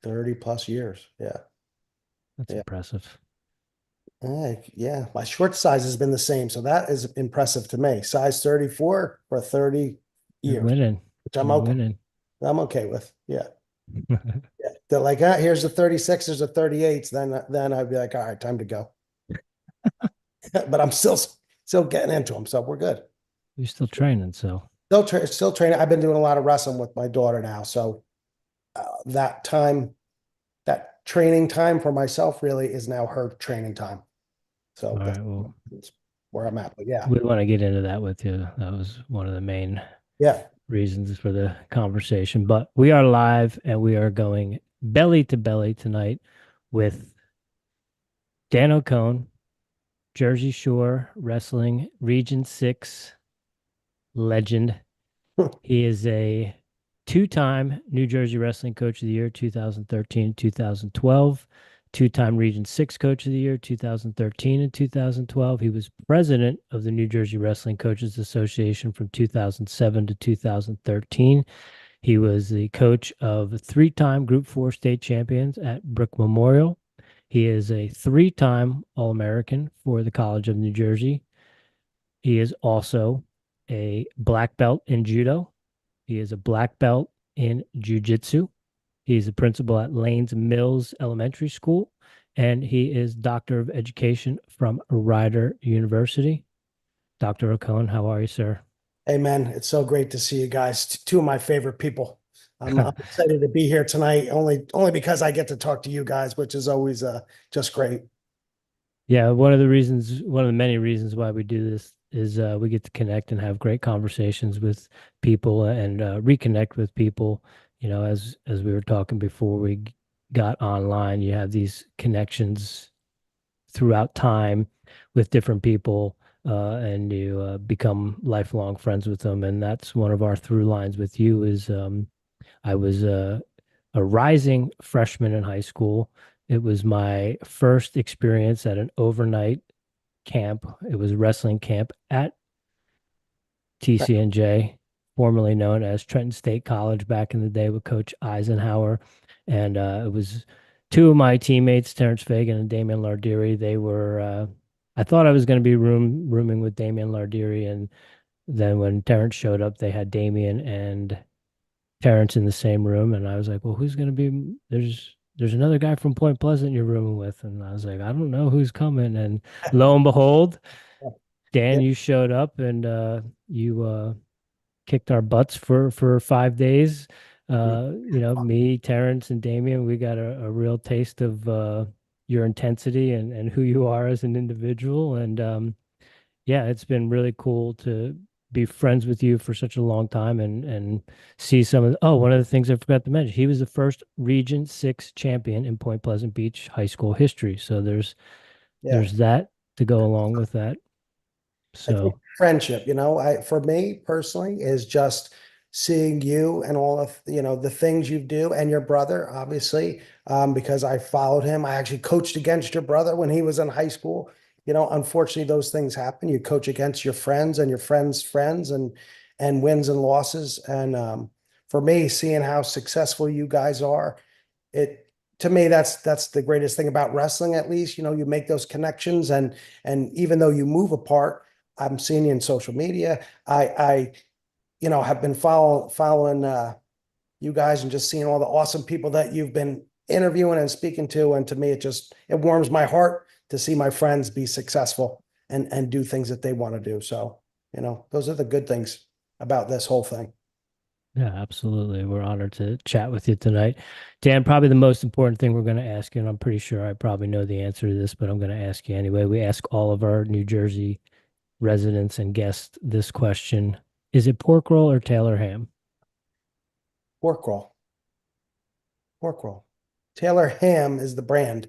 30 plus years. Yeah. That's Yeah. impressive. Yeah. My short size has been the same. So that is impressive to me. Size 34 for 30 You're years, winning. which I'm You're okay. winning. I'm okay with. Yeah. Yeah. They're like, here's the 36, there's the 38s. Then I'd be like, all right, time to go. But I'm still getting into them. So we're good. You're still training, so Still training. I've been doing a lot of wrestling with my daughter now. So that time, that training time for myself really is now her training time. all So right. Well, that's where I'm at. But yeah, we want to get into that with you. That was one of the main yeah. reasons for the conversation. But we are live and we are going belly to belly tonight with Dan Ocone, Jersey Shore Wrestling Region 6 legend. He is a two-time New Jersey Wrestling Coach of the Year, 2013, 2012, two-time Region 6 Coach of the Year, 2013 and 2012. He was president of the New Jersey Wrestling Coaches Association from 2007 to 2013. He was the coach of three-time Group 4 state champions at Brook Memorial. He is a three-time All-American for the College of New Jersey. He is also a black belt in Judo. He is a black belt in Jiu-Jitsu. He's a principal at Lanes Mills Elementary School, and he is Doctor of Education from Rider University. Dr. Ocone, how are you, sir? Hey man, it's so great to see you guys. Two of my favorite people. I'm excited to be here tonight, only because I get to talk to you guys, which is always just great. Yeah, one of the many reasons why we do this is we get to connect and have great conversations with people and reconnect with people. You know, as we were talking before we got online, you have these connections throughout time with different people, and you become lifelong friends with them. And that's one of our through lines with you is I was a rising freshman in high school. It was my first experience at an overnight camp. It was a wrestling camp at TCNJ, formerly known as Trenton State College back in the day with Coach Eisenhower. And it was two of my teammates, Terrence Fagan and Damian Lardiri. I thought I was going to be rooming with Damian Lardiri. And then when Terrence showed up, they had Damian and Terrence in the same room. And I was like, well, who's going to be, there's another guy from Point Pleasant you're rooming with. And I was like, I don't know who's coming. And lo and behold, Dan, Yeah. you showed up and you kicked our butts for 5 days. Me, Terrence, and Damien, we got a real taste of your intensity and who you are as an individual. And yeah, it's been really cool to be friends with you for such a long time and see some of one of the things I forgot to mention, he was the first Region 6 champion in Point Pleasant Beach high school history. So Yeah. there's that to go along with that. I think So friendship, for me personally is just seeing you and all of, the things you do and your brother, obviously, because I followed him. I actually coached against your brother when he was in high school. Unfortunately, those things happen. You coach against your friends and your friends' friends and wins and losses. And for me, seeing how successful you guys are, it to me that's the greatest thing about wrestling, at least. You make those connections and even though you move apart, I'm seeing you in social media. I have been following you guys and just seeing all the awesome people that you've been interviewing and speaking to. And to me, it warms my heart to see my friends be successful and do things that they want to do. So, those are the good things about this whole thing. yeah, absolutely. We're honored to chat with you tonight. Dan, probably the most important thing we're going to ask you, and I'm pretty sure I probably know the answer to this, but I'm going to ask you anyway. We ask all of our New Jersey residents and guests this question. Is it pork roll or Taylor ham? Pork roll, pork roll. Taylor Ham is the brand,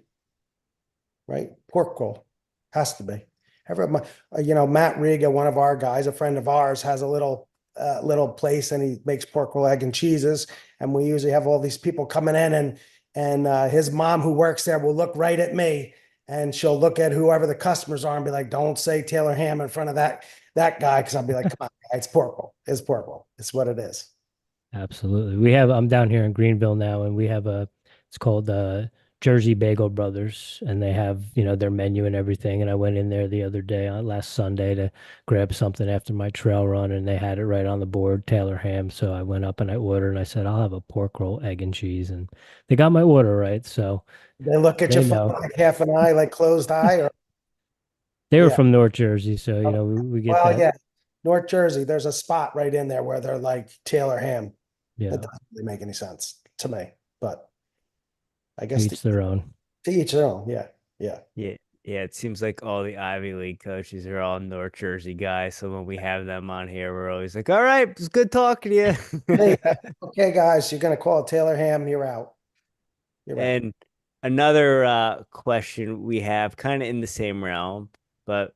right? Pork roll has to be. Matt Riga, one of our guys, a friend of ours, has a little place and he makes pork roll, egg, and cheeses. And we usually have all these people coming in and his mom who works there will look right at me and she'll look at whoever the customers are and be like, "Don't say Taylor Ham in front of that guy," because I'll be like, "Come on, it's pork roll. It's pork roll. It's what it is." Absolutely. I'm down here in Greenville now, and we have It's called Jersey Bagel Brothers, and they have, their menu and everything. And I went in there the other day on last Sunday to grab something after my trail run, and they had it right on the board, Taylor ham. So I went up and I ordered, and I said, I'll have a pork roll, egg and cheese, and they got my order right. So They look at you they from know. like half an eye, like closed eye, or They were yeah. from North Jersey, so Oh, we get well, that. yeah. North Jersey, there's a spot right in there where they're like Taylor ham. That Yeah, doesn't really make any sense to me, but I to guess each their own. to each their own. Yeah, yeah. Yeah, yeah. It seems like all the Ivy League coaches are all North Jersey guys. So when we have them on here, we're always like, "All right, it's good talking to Hey, you." okay, guys, you're gonna call it Taylor ham. You're out. You're out. And another question we have, kind of in the same realm, but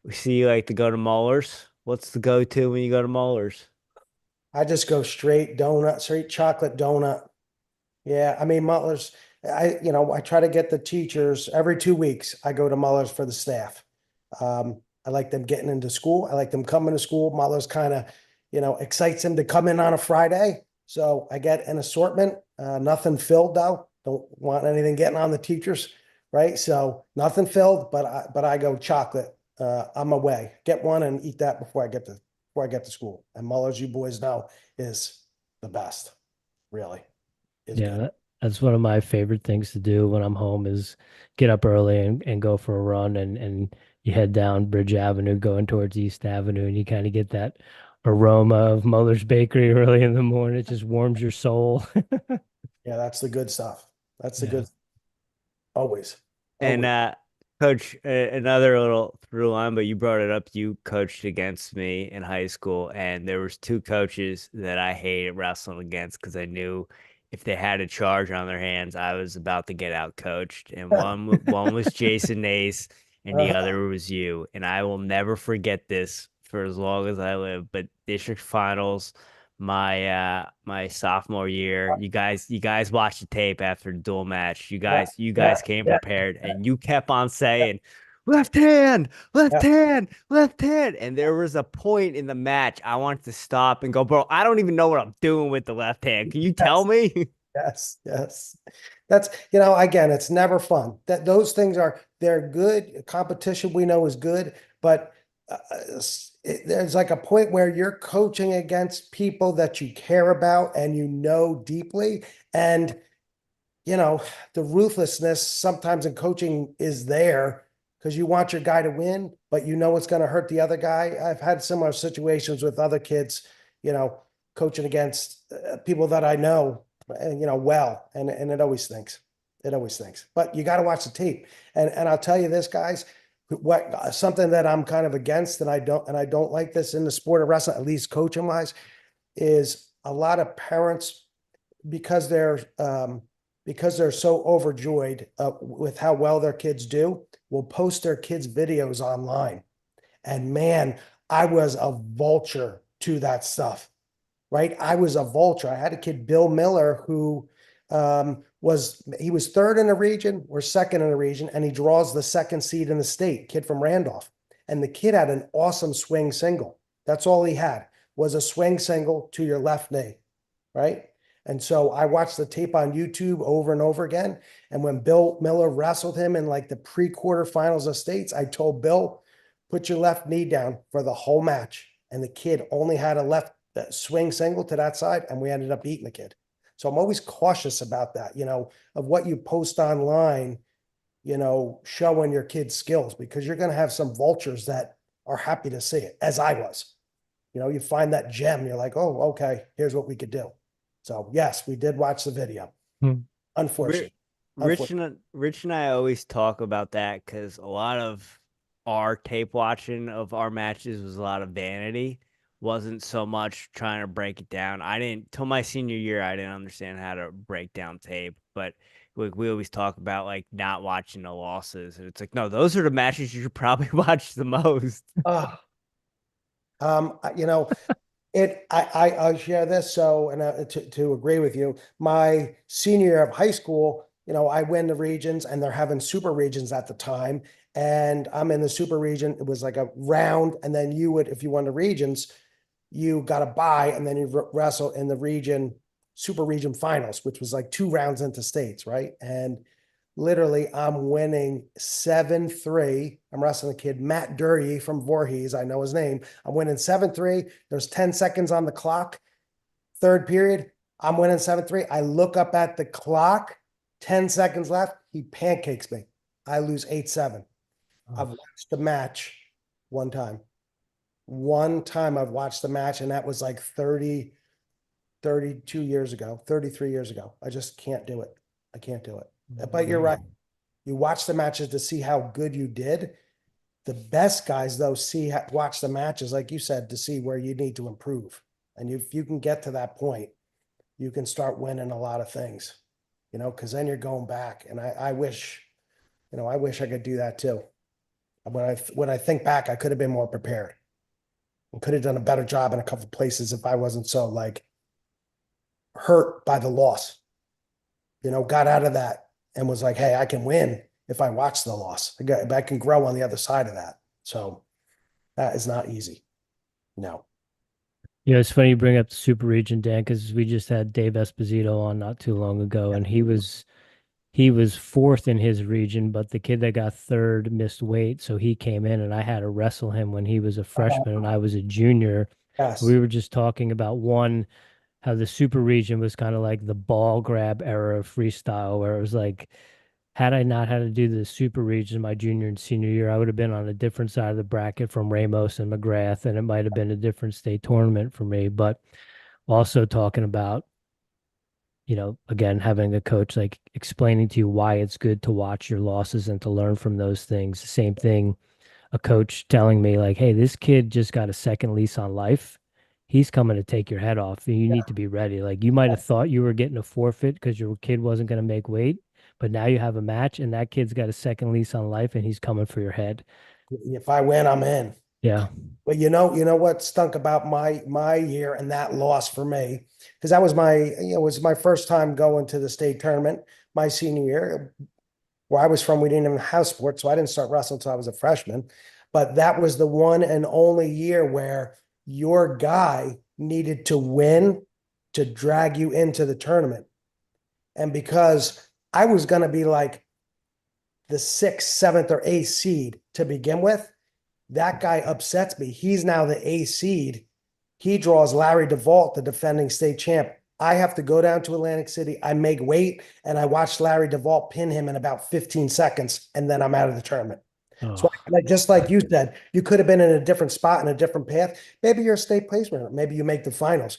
we see you like to go to Mueller's. What's the go-to when you go to Mueller's? I just go straight donut, straight chocolate donut. Yeah, I mean Muller's. I try to get the teachers every 2 weeks. I go to Muller's for the staff. I like them getting into school. I like them coming to school. Muller's kind of, excites them to come in on a Friday. So I get an assortment. Nothing filled though. Don't want anything getting on the teachers, right? So nothing filled, but I go chocolate. I'm away. Get one and eat that before I get to school. And Muller's, you boys know, is the best. Really is Yeah, good. that's one of my favorite things to do when I'm home is get up early and go for a run and you head down Bridge Avenue going towards East Avenue and you kind of get that aroma of Mother's Bakery early in the morning. It just warms your soul. Yeah, that's the good stuff. That's the Yeah. good. Always, And always. Coach, another little through line, but you brought it up. You coached against me in high school, and there was two coaches that I hated wrestling against because I knew if they had a charge on their hands, I was about to get out coached. And one was Jason Nace, and the Uh-huh. other was you. And I will never forget this for as long as I live. But district finals, my sophomore year, you guys watched the tape after the dual match. You Yeah, guys you yeah, guys came yeah, prepared and you kept on saying left hand, left yeah. hand, left hand. And there was a point in the match I wanted to stop and go, bro, I don't even know what I'm doing with the left hand. Can you tell Yes, me? yes, yes. That's, again, it's never fun. That those things they're good. Competition we know is good, but there's like a point where you're coaching against people that you care about and you know deeply, and you know, the ruthlessness sometimes in coaching is there because you want your guy to win, but you know it's going to hurt the other guy. I've had similar situations with other kids, coaching against people that I know, well, and it always stinks. It always stinks. But you got to watch the tape. And I'll tell you this, guys, what something that I'm kind of against, and I don't like this in the sport of wrestling, at least coaching wise, is a lot of parents because they're so overjoyed with how well their kids do, will post their kids' videos online. And man, I was a vulture to that stuff, right? I was a vulture. I had a kid, Bill Miller, who was third in the region or second in the region, and he draws the second seed in the state, kid from Randolph. And the kid had an awesome swing single. That's all he had was a swing single to your left knee, right? And so I watched the tape on YouTube over and over again. And when Bill Miller wrestled him in like the pre-quarterfinals of states, I told Bill, put your left knee down for the whole match. And the kid only had a left swing single to that side, and we ended up beating the kid. So I'm always cautious about that, of what you post online, showing your kids' skills, because you're going to have some vultures that are happy to see it, as I was. You find that gem, you're like, oh, okay, here's what we could do. So yes, we did watch the video. Hmm. Unfortunately. Rich and I always talk about that because a lot of our tape watching of our matches was a lot of vanity. Wasn't so much trying to break it down. I didn't till my senior year. I didn't understand how to break down tape, but we always talk about like not watching the losses, and it's like no, those are the matches you should probably watch the most. Uh, you know, I'll share this. So, and to agree with you, my senior year of high school, I win the regions and they're having super regions at the time. And I'm in the super region. It was like a round. And then if you won the regions, you got a bye and then you wrestle in the region super region finals, which was like 2 rounds into states, right? And literally I'm winning 7-3. I'm wrestling a kid, Matt Dury from Voorhees. I know his name. I'm winning 7-3. There's 10 seconds on the clock. Third period, I'm winning 7-3. I look up at the clock, 10 seconds left. He pancakes me. I lose 8-7. I've watched the match one time. One time I've watched the match, and that was like 32 years ago, 33 years ago. I just can't do it. I can't do it. But you're right. You watch the matches to see how good you did. The best guys, though, watch the matches, like you said, to see where you need to improve. And if you can get to that point, you can start winning a lot of things, because then you're going back. And I wish I could do that too. When I think back, I could have been more prepared and could have done a better job in a couple of places if I wasn't so like hurt by the loss. Got out of that and was like, hey, I can win if I watch the loss. I can grow on the other side of that. So that is not easy. No. It's funny you bring up the super region, Dan, because we just had Dave Esposito on not too long ago, and he was fourth in his region, but the kid that got third missed weight, so he came in, and I had to wrestle him when he was a freshman and I was a junior. Yes. We were just talking about how the super region was kind of like the ball grab era of freestyle, where it was like, had I not had to do the super region my junior and senior year, I would have been on a different side of the bracket from Ramos and McGrath, and it might have been a different state tournament for me. But also talking about, again, having a coach like explaining to you why it's good to watch your losses and to learn from those things. Same thing, a coach telling me like, hey, this kid just got a second lease on life. He's coming to take your head off. You need to be ready. Like, you might have thought you were getting a forfeit because your kid wasn't going to make weight, but now you have a match and that kid's got a second lease on life and he's coming for your head. If I win, I'm in. Yeah. But you know what stunk about my year and that loss for me, because that was my first time going to the state tournament my senior year. Where I was from, we didn't even have sports, so I didn't start wrestling until I was a freshman. But that was the one and only year where your guy needed to win to drag you into the tournament. And because I was going to be like the 6th, 7th, or 8th seed to begin with, that guy upsets me. He's now the 8th seed. He draws Larry DeVault, the defending state champ. I have to go down to Atlantic City. I make weight, and I watch Larry DeVault pin him in about 15 seconds, and then I'm out of the tournament. Oh. So just like you said, you could have been in a different spot, in a different path. Maybe you're a state placement. Maybe you make the finals.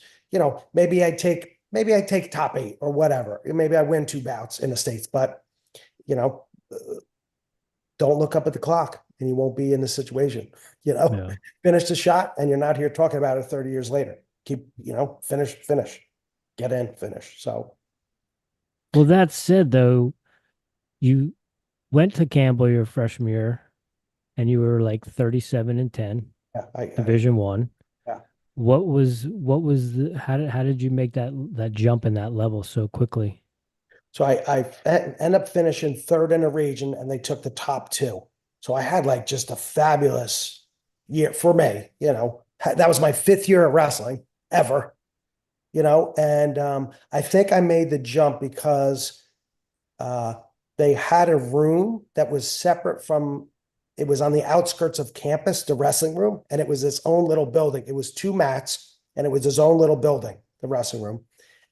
Maybe I take top 8 or whatever. Maybe I win 2 bouts in the states, but don't look up at the clock and you won't be in the situation. Finish the shot and you're not here talking about it 30 years later. Keep, finish, get in, finish. So. Well, that said, though, you went to Campbell your freshman year and you were like 37-10, Division I. Yeah. How did you make that jump in that level so quickly? So I end up finishing 3rd in a region, and they took the top 2. So I had like just a fabulous year for me. That was my 5th year of wrestling ever. And I think I made the jump because they had a room that was separate from. It was on the outskirts of campus, the wrestling room, and it was its own little building. It was 2 mats, and it was its own little building, the wrestling room,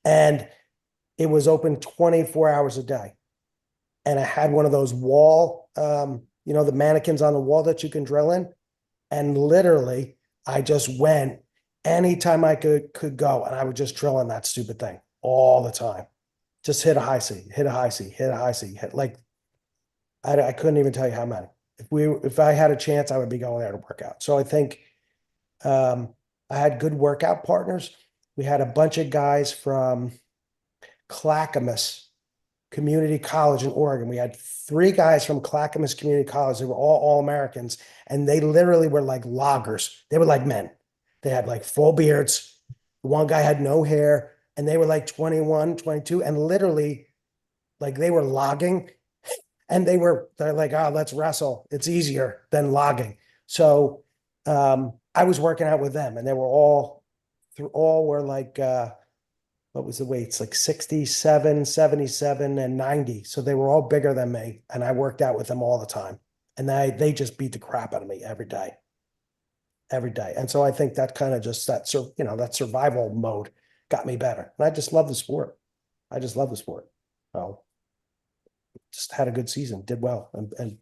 and it was open 24 hours a day. And I had one of those wall, the mannequins on the wall that you can drill in. And literally, I just went anytime I could go, and I would just drill in that stupid thing all the time. Just hit a high C, hit a high C, hit a high C, I couldn't even tell you how many. If I had a chance, I would be going there to work out. So I think I had good workout partners. We had a bunch of guys from Clackamas Community College in Oregon. We had 3 guys from Clackamas Community College. They were all Americans, and they literally were like loggers. They were like men. They had like full beards. One guy had no hair, and they were like 21, 22, and literally like they were logging, and they're like, oh, let's wrestle. It's easier than logging. So I was working out with them, and they were all were like what was the weights? Like 67, 77, and 90. So they were all bigger than me. And I worked out with them all the time. And they just beat the crap out of me every day. Every day. And so I think that kind of just that that survival mode got me better. And I just love the sport. I just love the sport. So just had a good season, did well, and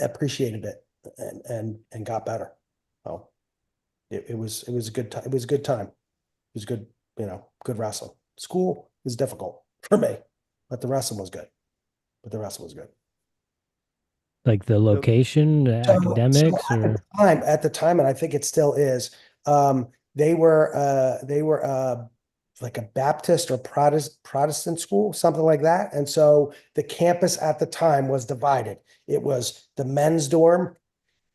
appreciated it and got better. So it was a good time. It was a good time. It was good, good wrestling. School was difficult for me, but the wrestling was good. Like the location, the academics, or at the time, and I think it still is. They were like a Baptist or Protestant school, something like that. And so the campus at the time was divided. It was the men's dorm,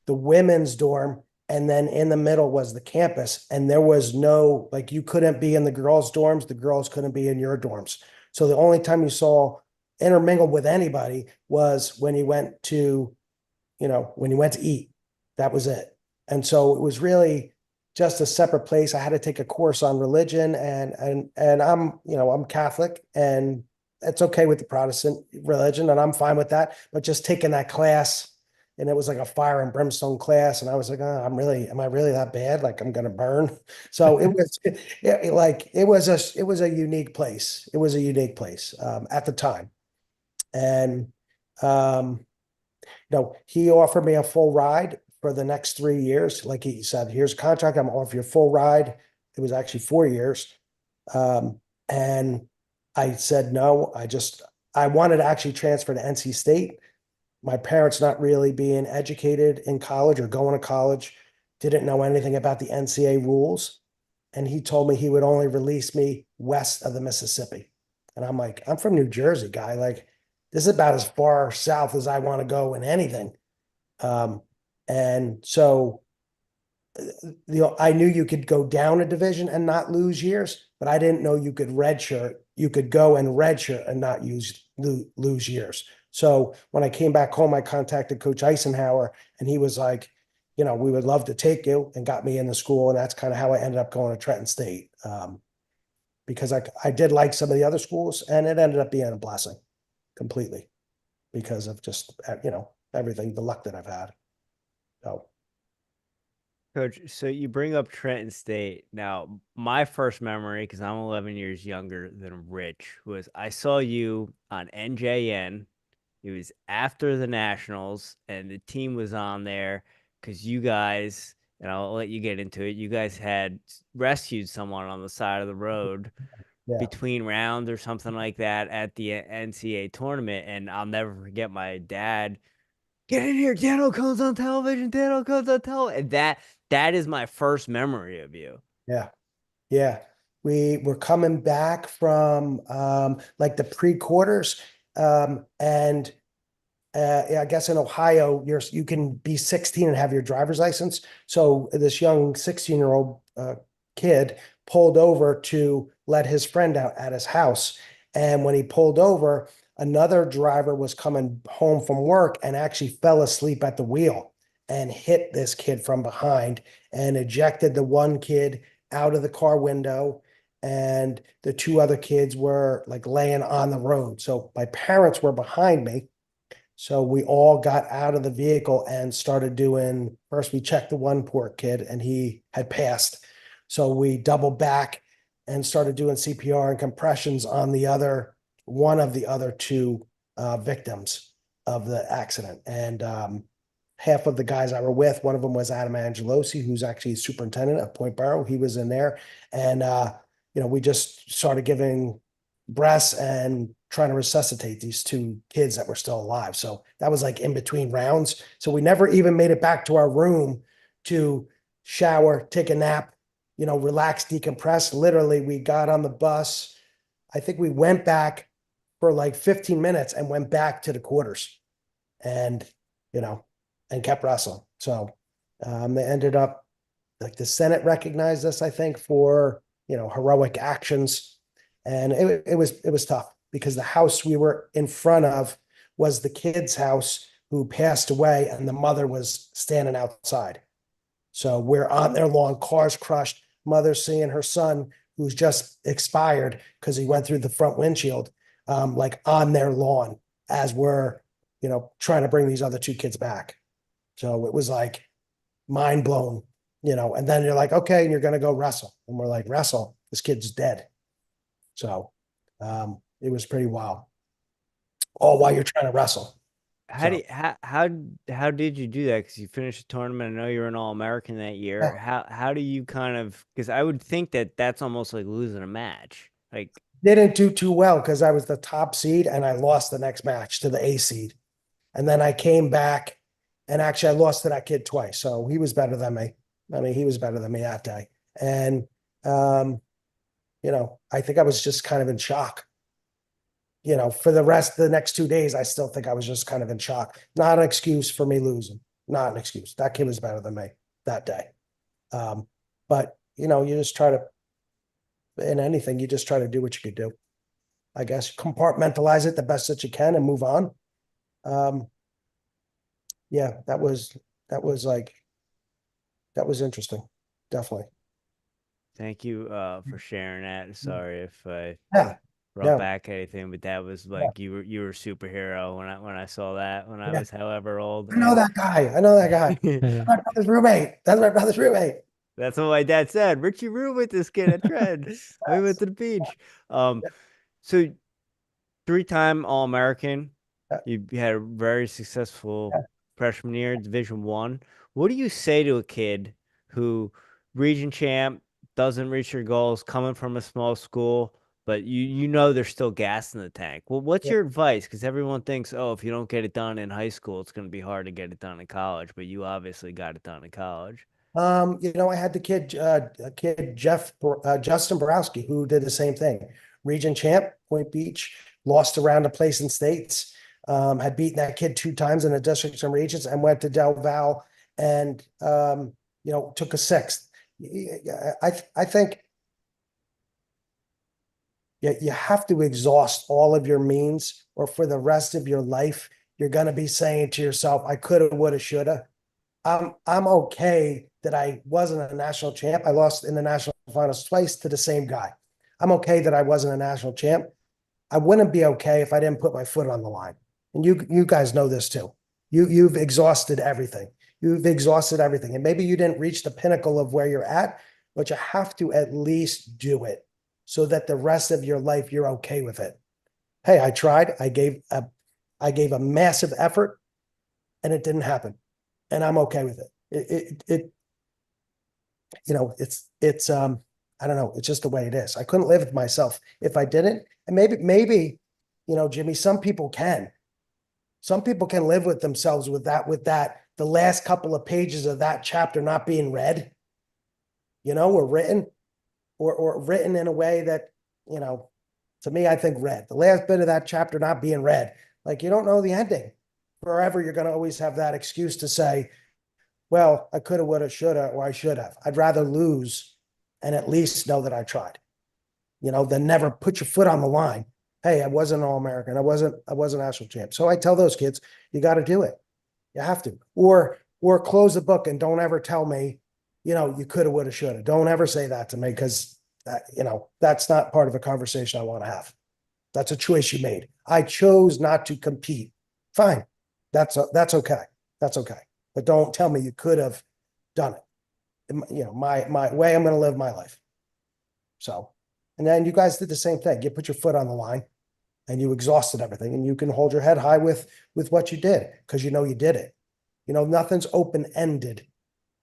the women's dorm, and then in the middle was the campus. And there was no, like, you couldn't be in the girls' dorms, the girls couldn't be in your dorms. So the only time you saw intermingled with anybody was when you went to, eat. That was it. And so it was really just a separate place. I had to take a course on religion, and I'm Catholic, and it's okay with the Protestant religion, and I'm fine with that. But just taking that class, and it was like a fire and brimstone class, and I was like, oh, am I really that bad? Like, I'm gonna burn. So it was a unique place. It was a unique place at the time. And he offered me a full ride for the next 3 years. Like he said, here's a contract, I'm off your full ride. It was actually 4 years. And I said no. I wanted to actually transfer to NC State. My parents, not really being educated in college or going to college, didn't know anything about the NCAA rules. And he told me he would only release me west of the Mississippi. And I'm like, I'm from New Jersey, guy. Like, this is about as far south as I want to go in anything. And so, I knew you could go down a division and not lose years, but I didn't know you could redshirt. You could go and redshirt and not lose years. So when I came back home, I contacted Coach Eisenhower, and he was like, we would love to take you, and got me in the school. And that's kind of how I ended up going to Trenton State, because I did like some of the other schools, and it ended up being a blessing completely because of just, everything, the luck that I've had. So. Coach, so you bring up Trenton State. Now, my first memory, because I'm 11 years younger than Rich, was I saw you on NJN. It was after the Nationals, and the team was on there because you guys, and I'll let you get into it, you guys had rescued someone on the side of the road between rounds or something like that at the NCAA tournament. And I'll never forget my dad, get in here, Dan Ocone's on television, Dan Ocone's on television. And that is my first memory of you. Yeah. Yeah. We were coming back from like the pre-quarters. And I guess in Ohio, you can be 16 and have your driver's license. So this young 16-year-old kid pulled over to let his friend out at his house. And when he pulled over, another driver was coming home from work and actually fell asleep at the wheel and hit this kid from behind and ejected the one kid out of the car window. And the two other kids were like laying on the road. So my parents were behind me. So we all got out of the vehicle and started first we checked the one poor kid, and he had passed. So we doubled back and started doing CPR and compressions on one of the other two victims of the accident. And half of the guys I were with, one of them was Adam Angelosi, who's actually superintendent of Point Barrow. He was in there. And, we just started giving breaths and trying to resuscitate these two kids that were still alive. So that was like in between rounds. So we never even made it back to our room to shower, take a nap, relax, decompress. Literally, we got on the bus. I think we went back for like 15 minutes and went back to the quarters and kept wrestling. So they ended up, like, the Senate recognized us, I think, for, heroic actions. And it was tough because the house we were in front of was the kid's house who passed away, and the mother was standing outside. So we're on their lawn, cars crushed, mother seeing her son who's just expired because he went through the front windshield, like on their lawn as we're, trying to bring these other two kids back. So it was like mind blown, and then you're like, okay, and you're going to go wrestle. And we're like, wrestle, this kid's dead. So it was pretty wild. All while you're trying to wrestle. How did you do that? Because you finished the tournament. I know you were an All-American that year. Yeah. How do you because I would think that that's almost like losing a match. Like, didn't do too well because I was the top seed and I lost the next match to the A seed. And then I came back and actually I lost to that kid twice. So he was better than me. I mean, he was better than me that day. And, I think I was just kind of in shock. For the rest of the next 2 days, I still think I was just kind of in shock. Not an excuse for me losing. Not an excuse. That kid was better than me that day. But, you just try to, in anything, you just try to do what you could do. I guess compartmentalize it the best that you can and move on. Yeah, that was interesting. Definitely. thank you for sharing that. Sorry if I Yeah. brought back anything, but that was like you were a superhero when I saw that when I was however old. I know that guy. That's my brother's roommate. That's what my dad said. Richie room with this kid at Trend. We went to the beach. So 3-time All-American. You had a very successful freshman year, Division I. What do you say to a kid who region champ, doesn't reach your goals, coming from a small school, but there's still gas in the tank? Well, what's your advice? Because everyone thinks, if you don't get it done in high school, it's going to be hard to get it done in college. But you obviously got it done in college. I had the kid, Justin Borowski, who did the same thing. Region champ, Point Beach, lost around a place in states, had beaten that kid 2 times in the districts and regions, and went to Del Val and took a 6th. I think you have to exhaust all of your means, or for the rest of your life, you're going to be saying to yourself, I coulda, woulda, shoulda. I'm okay that I wasn't a national champ. I lost in the national finals twice to the same guy. I'm okay that I wasn't a national champ. I wouldn't be okay if I didn't put my foot on the line. And you guys know this too. You've exhausted everything. And maybe you didn't reach the pinnacle of where you're at, but you have to at least do it so that the rest of your life you're okay with it. Hey, I tried. I gave a massive effort and it didn't happen. And I'm okay with it. It's I don't know. It's just the way it is. I couldn't live with myself if I didn't. And maybe, Jimmy, some people can. Some people can live with themselves with that, the last couple of pages of that chapter not being read, or written, or written in a way that, to me, I think read. The last bit of that chapter not being read. Like, you don't know the ending. Forever, you're going to always have that excuse to say, well, I coulda, woulda, shoulda, or I should have. I'd rather lose and at least know that I tried, than never put your foot on the line. Hey, I wasn't an All-American. I wasn't national champ. So I tell those kids, you got to do it. You have to, or close the book and don't ever tell me, you coulda, woulda, shoulda. Don't ever say that to me, because that's not part of a conversation I want to have. That's a choice you made. I chose not to compete. Fine. That's okay. That's okay. But don't tell me you could have done it. My way I'm going to live my life. So, and then you guys did the same thing. You put your foot on the line and you exhausted everything, and you can hold your head high with what you did, because you did it. Nothing's open-ended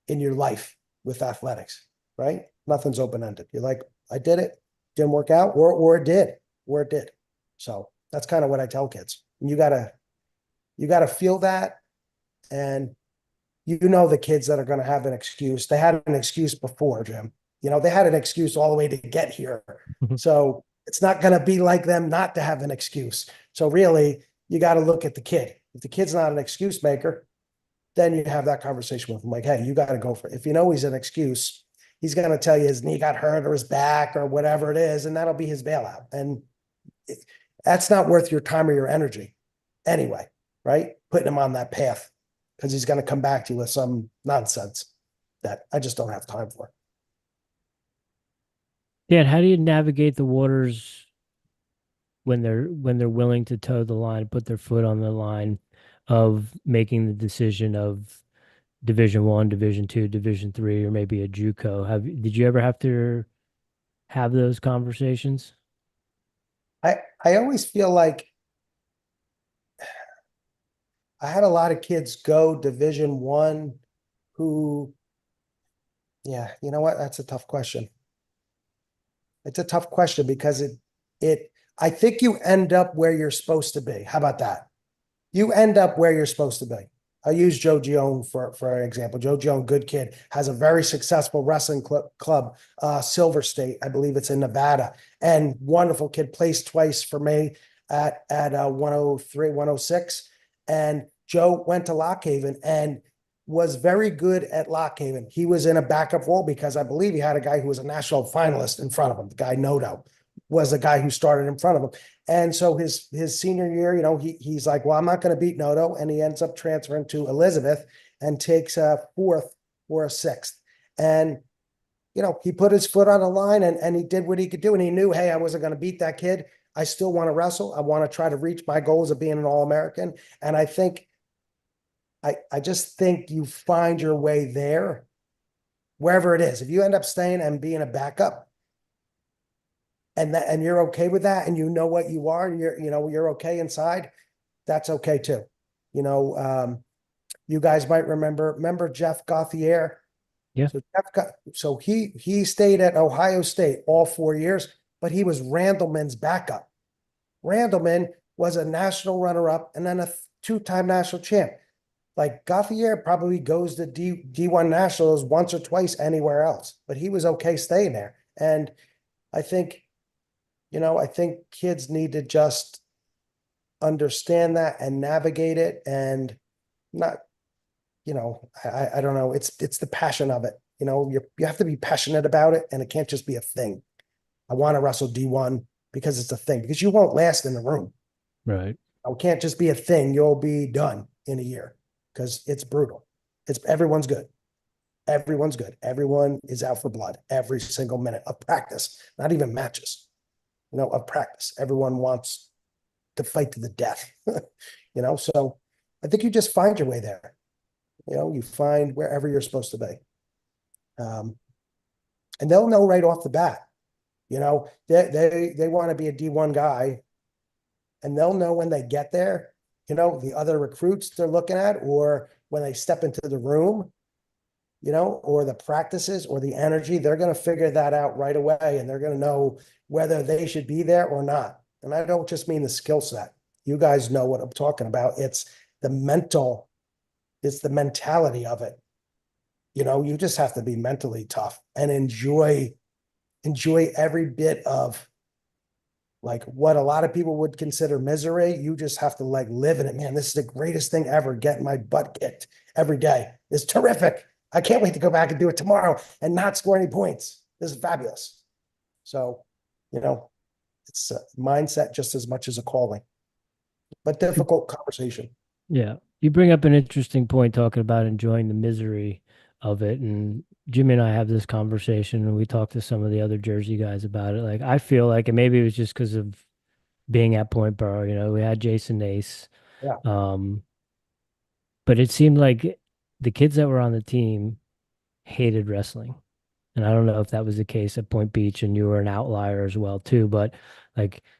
in your life with athletics, right? Nothing's open-ended. You're like, I did it, didn't work out, or it did. So that's kind of what I tell kids. And you gotta feel that. And the kids that are going to have an excuse. They had an excuse before, Jim. They had an excuse all the way to get here. So it's not going to be like them not to have an excuse. So really, you got to look at the kid. If the kid's not an excuse maker, then you have that conversation with him. Like, hey, you got to go for it. If he's an excuse, he's going to tell you his knee got hurt or his back or whatever it is, and that'll be his bailout. And that's not worth your time or your energy anyway, right? Putting him on that path, because he's going to come back to you with some nonsense that I just don't have time for. Dan, how do you navigate the waters when they're willing to toe the line, put their foot on the line of making the decision of Division 1, Division 2, Division 3, or maybe a JUCO? Did you ever have to have those conversations? I always feel like I had a lot of kids go Division 1 who, yeah, you know what? That's a tough question. It's a tough question because I think you end up where you're supposed to be. How about that? You end up where you're supposed to be. I use Joe Gione for an example. Joe Gione, good kid, has a very successful wrestling club, Silver State, I believe it's in Nevada, and wonderful kid, placed twice for me at 103, 106. And Joe went to Lock Haven and was very good at Lock Haven. He was in a backup role because I believe he had a guy who was a national finalist in front of him. The guy Noto was the guy who started in front of him. And so his senior year, he's like, well, I'm not going to beat Noto. And he ends up transferring to Elizabeth and takes a fourth or a sixth. And, he put his foot on the line and he did what he could do. And he knew, hey, I wasn't going to beat that kid. I still want to wrestle. I want to try to reach my goals of being an All-American. And I just think you find your way there, wherever it is. If you end up staying and being a backup, and you're okay with that, and you know what you are, and you're okay inside, that's okay too. You guys might remember Jeff Gauthier. Yeah. So he stayed at Ohio State all 4 years, but he was Randleman's backup. Randleman was a national runner-up and then a two-time national champ. Like Gauthier probably goes to D1 nationals once or twice anywhere else, but he was okay staying there. And I think kids need to just understand that and navigate it and not, I don't know. It's the passion of it. You have to be passionate about it and it can't just be a thing. I want to wrestle D1 because it's a thing, because you won't last in the room. Right. It can't just be a thing. You'll be done in a year because it's brutal. Everyone's good. Everyone's good. Everyone is out for blood every single minute of practice, not even matches. Of practice. Everyone wants to fight to the death, so I think you just find your way there. You find wherever you're supposed to be. And they'll know right off the bat, they want to be a D1 guy, and they'll know when they get there, the other recruits they're looking at, or when they step into the room, or the practices or the energy, they're going to figure that out right away. And they're going to know whether they should be there or not. And I don't just mean the skill set. You guys know what I'm talking about. It's the mentality of it. You just have to be mentally tough and enjoy every bit of like what a lot of people would consider misery. You just have to live in it, man. This is the greatest thing ever. Getting my butt kicked every day is terrific. I can't wait to go back and do it tomorrow and not score any points. This is fabulous. So, it's a mindset just as much as a calling, but difficult conversation. Yeah. You bring up an interesting point talking about enjoying the misery of it. And Jimmy and I have this conversation and we talk to some of the other Jersey guys about it. Like, I feel like, and maybe it was just because of being at Point Borough, we had Jason Nace. Yeah. But it seemed like the kids that were on the team hated wrestling. And I don't know if that was the case at Point Beach and you were an outlier as well too. But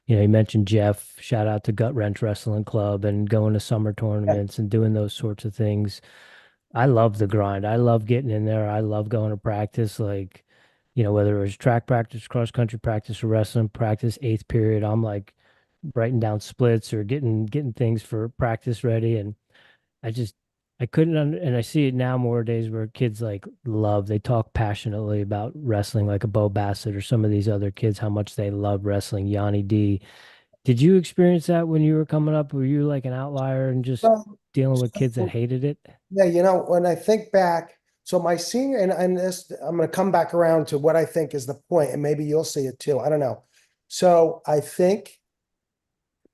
you mentioned Jeff, shout out to Gut Wrench Wrestling Club and going to summer tournaments and doing those sorts of things. I love the grind. I love getting in there. I love going to practice. Whether it was track practice, cross country practice, or wrestling practice, eighth period, I'm like writing down splits or getting things for practice ready. And I couldn't, and I see it now more days where kids they talk passionately about wrestling, like a Bo Bassett or some of these other kids, how much they love wrestling. Yanni D. Did you experience that when you were coming up? Were you like an outlier and just dealing with kids that hated it? Yeah, when I think back, so my senior, and this, I'm going to come back around to what I think is the point, and maybe you'll see it too. I don't know. So I think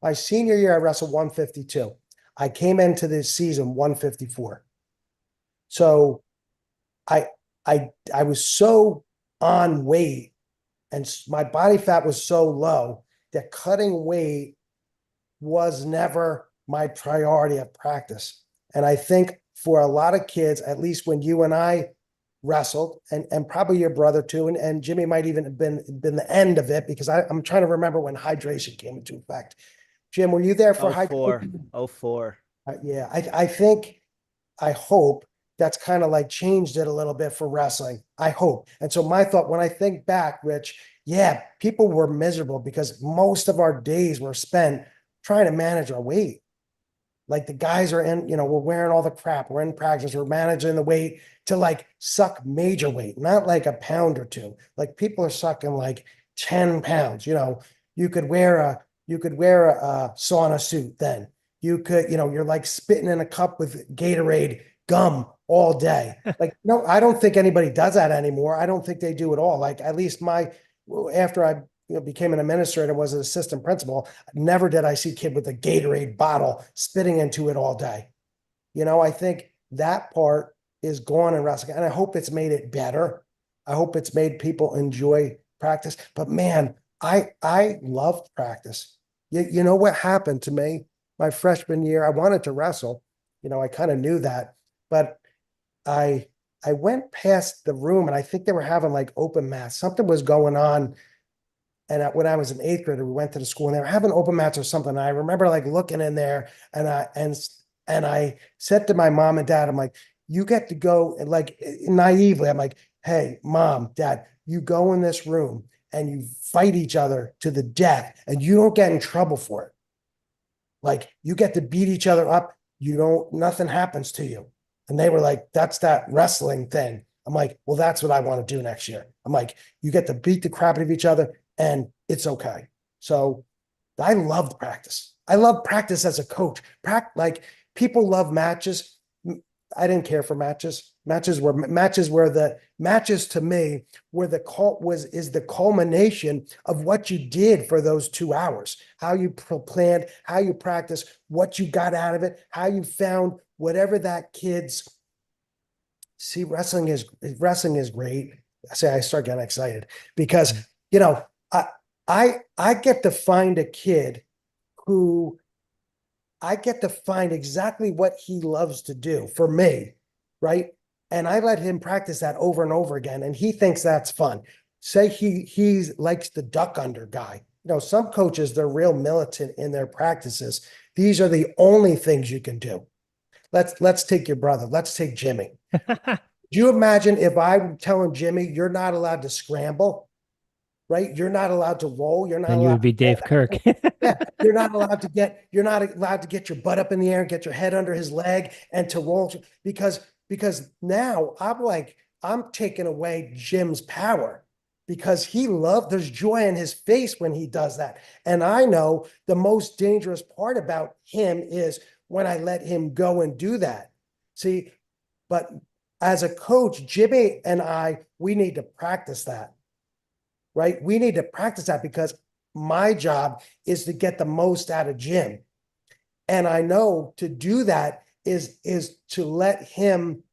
my senior year, I wrestled 152. I came into this season 154. So I was so on weight And my body fat was so low that cutting weight was never my priority of practice. And I think for a lot of kids, at least when you and I wrestled, and probably your brother too, and Jimmy might even have been the end of it, because I'm trying to remember when hydration came into effect. Jim, were you there for hydration? 04. Yeah, I think, I hope that's kind of like changed it a little bit for wrestling. I hope. And so my thought, when I think back, Rich, yeah, people were miserable because most of our days were spent trying to manage our weight. Like the guys are in, we're wearing all the crap. We're in practice. We're managing the weight to like suck major weight, not like a pound or two. Like people are sucking like 10 pounds. You could wear a sauna suit then. You could, you're like spitting in a cup with Gatorade gum all day. Like, no, I don't think anybody does that anymore. I don't think they do at all. Like at least after I became an administrator, was an assistant principal, never did I see a kid with a Gatorade bottle spitting into it all day. I think that part is gone in wrestling, and I hope it's made it better. I hope it's made people enjoy practice. But man, I loved practice. You know what happened to me my freshman year? I wanted to wrestle. I kind of knew that, but I went past the room, and I think they were having like open mats. Something was going on. And when I was an eighth grader, we went to the school and they were having open mats or something. And I remember like looking in there, and I said to my mom and dad, I'm like, you get to go, and like naively, I'm like, hey, mom, dad, you go in this room and you fight each other to the death, and you don't get in trouble for it. Like you get to beat each other up. Nothing happens to you. And they were like, that's that wrestling thing. I'm like, well, that's what I want to do next year. I'm like, you get to beat the crap out of each other, and it's okay. So I loved practice. I love practice as a coach. Like people love matches. I didn't care for matches. Matches to me were the culmination of what you did for those 2 hours, how you planned, how you practiced, what you got out of it, how you found whatever that kid's. See, wrestling is great. I start getting excited because, I get to find a kid who I get to find exactly what he loves to do for me, right? And I let him practice that over and over again, and he thinks that's fun. Say he likes the duck under guy. Some coaches, they're real militant in their practices. These are the only things you can do. Let's take your brother. Let's take Jimmy. Do you imagine if I'm telling Jimmy, you're not allowed to scramble, right? You're not allowed to roll. You're not Then allowed. You would be Dave Kirk. Yeah, you're not allowed to get your butt up in the air and get your head under his leg and to roll, because now I'm taking away Jim's power, because there's joy in his face when he does that. And I know the most dangerous part about him is when I let him go and do that. See, but as a coach, Jimmy and we need to practice that, right? We need to practice that, because my job is to get the most out of Jim. And I know to do that is to let him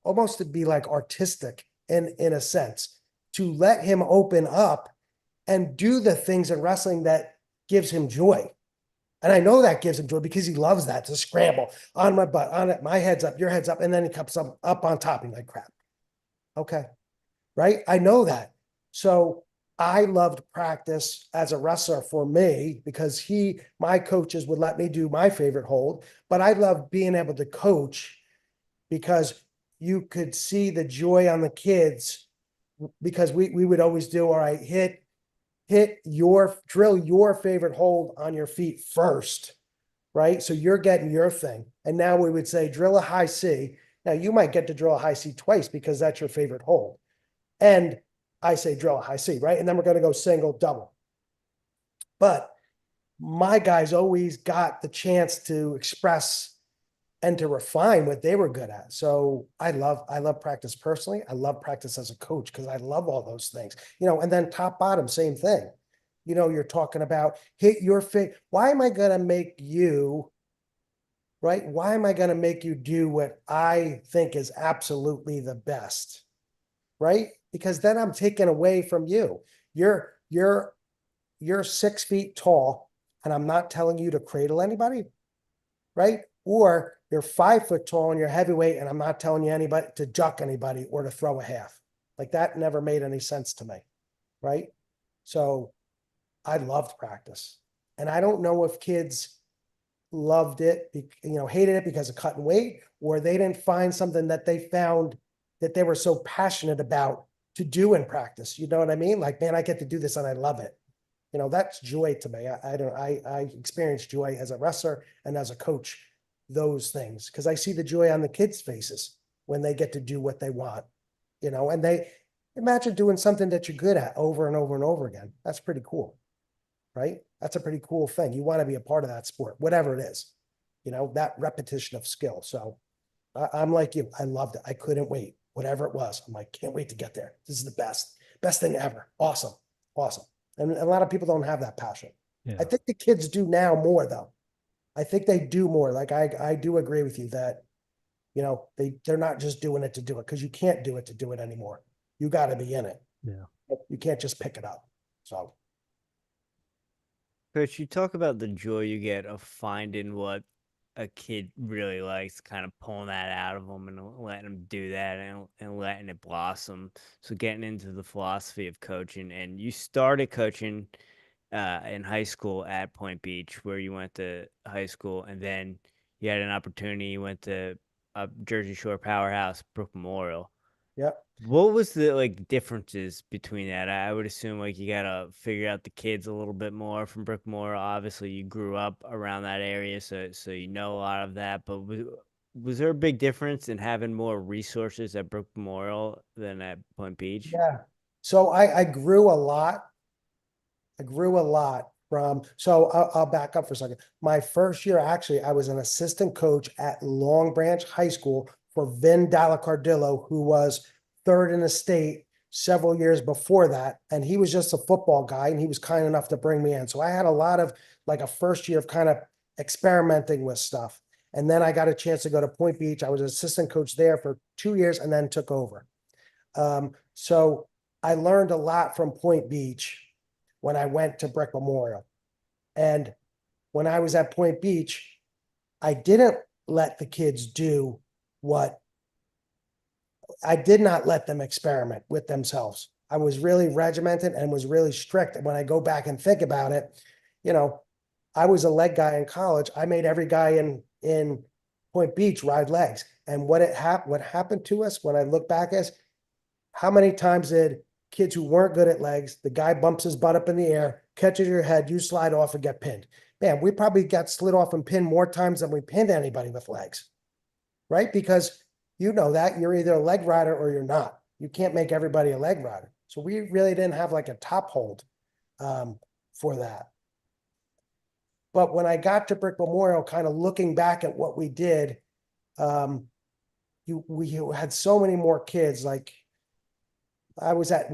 almost to be like artistic in a sense, to let him open up and do the things in wrestling that gives him joy. And I know that gives him joy because he loves that, to scramble on my butt, on it, my head's up, your head's up, and then he comes up on top. He's like, crap. Okay. Right? I know that. So I loved practice as a wrestler for me, because my coaches would let me do my favorite hold, but I loved being able to coach because you could see the joy on the kids, because we would always do, all right, drill your favorite hold on your feet first, right? So you're getting your thing. And now we would say, drill a high C. Now you might get to drill a high C twice because that's your favorite hold. And I say drill a high C, right? And then we're going to go single, double. But my guys always got the chance to express and to refine what they were good at. So I love practice personally. I love practice as a coach because I love all those things, and then top bottom, same thing. You're talking about hit your fit. Why am I going to make you, right? Why am I going to make you do what I think is absolutely the best? Right? because then I'm taking away from you. You're 6 feet tall, and I'm not telling you to cradle anybody, right? Or you're 5 foot tall and you're heavyweight, and I'm not telling you anybody to juck anybody or to throw a half. Like that never made any sense to me, right? So I loved practice. And I don't know if kids loved it, hated it because of cutting weight, or they didn't find something that they found that they were so passionate about to do in practice. You know what I mean? Like, man, I get to do this and I love it. That's joy to me. I experience joy as a wrestler and as a coach, those things, because I see the joy on the kids' faces when they get to do what they want, and they imagine doing something that you're good at over and over and over again. That's pretty cool, right? That's a pretty cool thing. You want to be a part of that sport, whatever it is, that repetition of skill. So I'm like you. I loved it. I couldn't wait. Whatever it was, I'm like, can't wait to get there. This is the best thing ever. Awesome. Awesome. And a lot of people don't have that passion. Yeah. I think the kids do now more though. I think they do more. Like I do agree with you that, they're not just doing it to do it, because you can't do it to do it anymore. You got to be in it. Yeah. You can't just pick it up. So. Coach, you talk about the joy you get of finding what a kid really likes, kind of pulling that out of them and letting them do that and letting it blossom. So getting into the philosophy of coaching, and you started coaching in high school at Point Beach, where you went to high school, and then you had an opportunity, you went to a Jersey Shore powerhouse, Brook Memorial. Yeah. What was the differences between that? I would assume you gotta figure out the kids a little bit more from Brook Memorial. Obviously, you grew up around that area, so you know a lot of that. But was there a big difference in having more resources at Brook Memorial than at Point Beach? Yeah. So I grew a lot. So I'll back up for a second. My first year, actually, I was an assistant coach at Long Branch High School for Vin Dallacardillo, who was third in the state several years before that. And he was just a football guy, and he was kind enough to bring me in. So I had a lot of a first year of kind of experimenting with stuff. And then I got a chance to go to Point Beach. I was an assistant coach there for 2 years and then took over. So I learned a lot from Point Beach when I went to Brook Memorial. And when I was at Point Beach, I didn't let the kids do I did not let them experiment with themselves. I was really regimented and was really strict. And when I go back and think about it, I was a leg guy in college. I made every guy in Point Beach ride legs. And what happened to us when I look back is, how many times did kids who weren't good at legs, the guy bumps his butt up in the air, catches your head, you slide off and get pinned. Man, we probably got slid off and pinned more times than we pinned anybody with legs, right? Because that you're either a leg rider or you're not. You can't make everybody a leg rider. So we really didn't have a top hold for that. But when I got to Brook Memorial, kind of looking back at what we did, we had so many more kids. We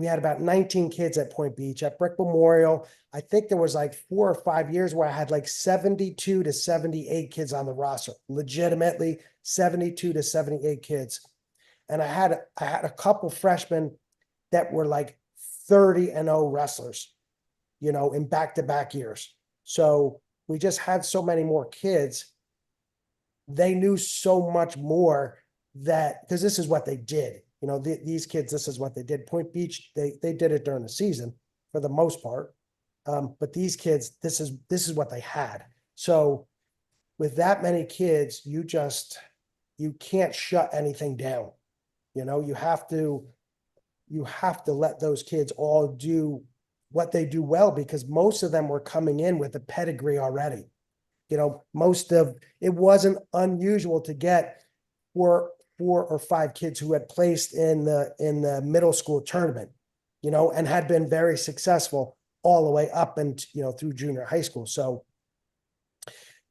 had about 19 kids at Point Beach. At Brook Memorial, I think there was 4 or 5 years where I had 72 to 78 kids on the roster, legitimately 72 to 78 kids. And I had a couple freshmen that were 30-0 wrestlers, in back-to-back years. So we just had so many more kids. They knew so much more because this is what they did. These kids, this is what they did. Point Beach, they did it during the season for the most part. But these kids, this is what they had. So with that many kids, you can't shut anything down. You have to let those kids all do what they do well, because most of them were coming in with a pedigree already. It wasn't unusual to get four or 5 kids who had placed in the middle school tournament, and had been very successful all the way up and, through junior high school. So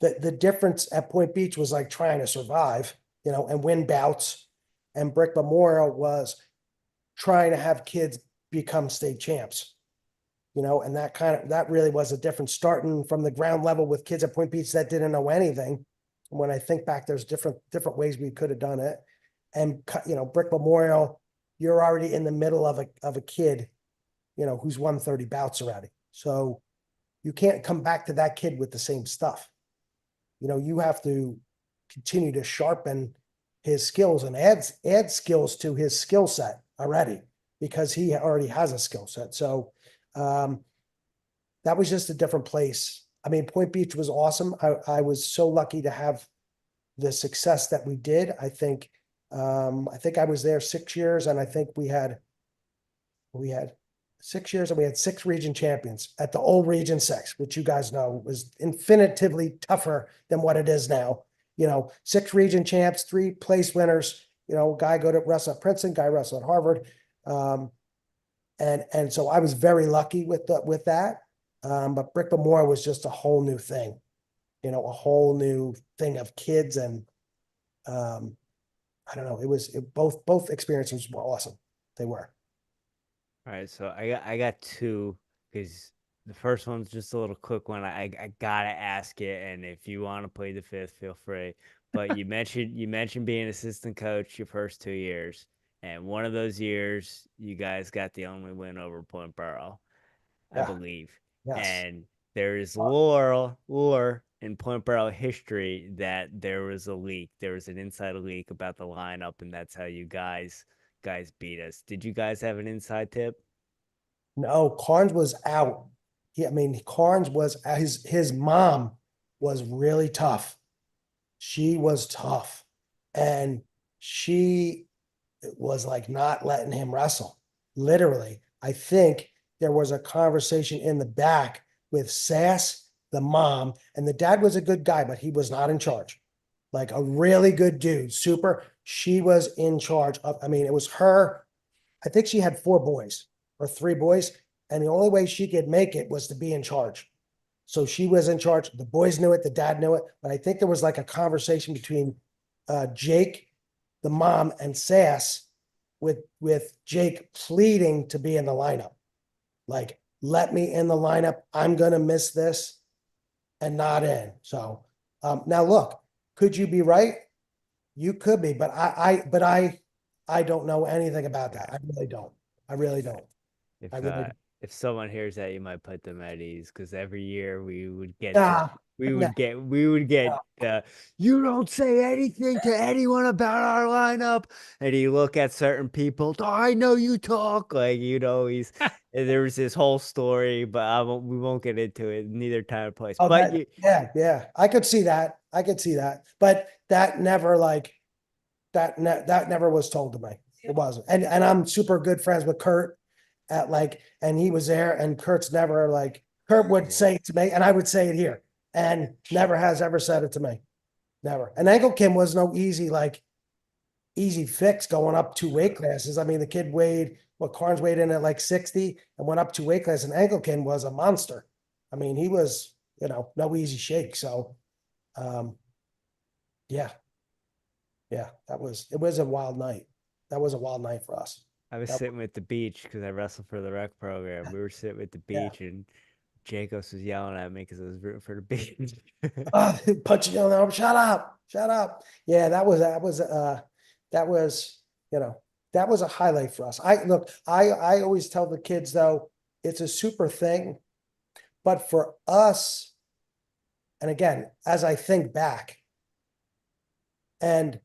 the difference at Point Beach was trying to survive, and win bouts, and Brook Memorial was trying to have kids become state champs, and that really was a difference, starting from the ground level with kids at Point Beach that didn't know anything. When I think back, there's different ways we could have done it. And, Brook Memorial you're already in the middle of a kid, who's won 30 bouts already. So you can't come back to that kid with the same stuff. You have to continue to sharpen his skills and add skills to his skill set already, because he already has a skill set. So that was just a different place. I mean, Point Beach was awesome. I was so lucky to have the success that we did. I think I was there 6 years, and I think we had 6 years, and we had 6 region champions at the old Region 6, which you guys know was infinitively tougher than what it is now. 6 region champs, 3 place winners, guy go to wrestle at Princeton, guy wrestle at Harvard. And so I was very lucky with that. But Brickba Moore was just a whole new thing, a whole new thing of kids. And I don't know, both experiences were awesome. They were. All right, so I got 2, because the first one's just a little quick one. I gotta ask it, and if you want to play the 5th, feel free. But you mentioned being assistant coach your first 2 years, and one of those years you guys got the only win over Point Borough, I believe. Yes. And there is lore in Point Borough history that there was a leak. There was an inside leak about the lineup, and that's how you guys beat us. Did you guys have an inside tip? No, Carnes was out. Carnes was, his mom was really tough. She was tough, and she was like not letting him wrestle. Literally, I think there was a conversation in the back with Sass, the mom, and the dad was a good guy, but he was not in charge. Like a really good dude, super. She was in charge of, it was her. I think she had 4 boys or 3 boys, and the only way she could make it was to be in charge. So she was in charge. The boys knew it, the dad knew it, but I think there was like a conversation between Jake, the mom, and Sass, with Jake pleading to be in the lineup. Like, let me in the lineup. I'm gonna miss this and not in. So now look, could you be right? You could be, but I don't know anything about that. I really don't. I really don't. If someone hears that, you might put them at ease, because every year we would get you don't say anything to anyone about our lineup, and you look at certain people. Oh, I know you talk like he's. There was this whole story, but we won't get into it. Neither time or place. Oh, but yeah, I could see that. But that never that never was told to me. It wasn't. And I'm super good friends with Kurt and he was there, and Kurt's never Kurt would say it to me, and I would say it here, and never has ever said it to me. Never. And Ankle Kim was no easy fix going up 2 weight classes. The kid weighed, Carnes weighed in at 60 and went up 2 weight classes, and Ankle Kim was a monster. He was, no easy shake. So, yeah, it was a wild night. That was a wild night for us. I was sitting at the beach because I wrestled for the rec program. We were sitting at the beach, and Jacobs was yelling at me because I was rooting for the beach. Punching on the arm, shut up. Yeah, that was a highlight for us. I always tell the kids, though, it's a super thing, but for us, and again, as I think back, and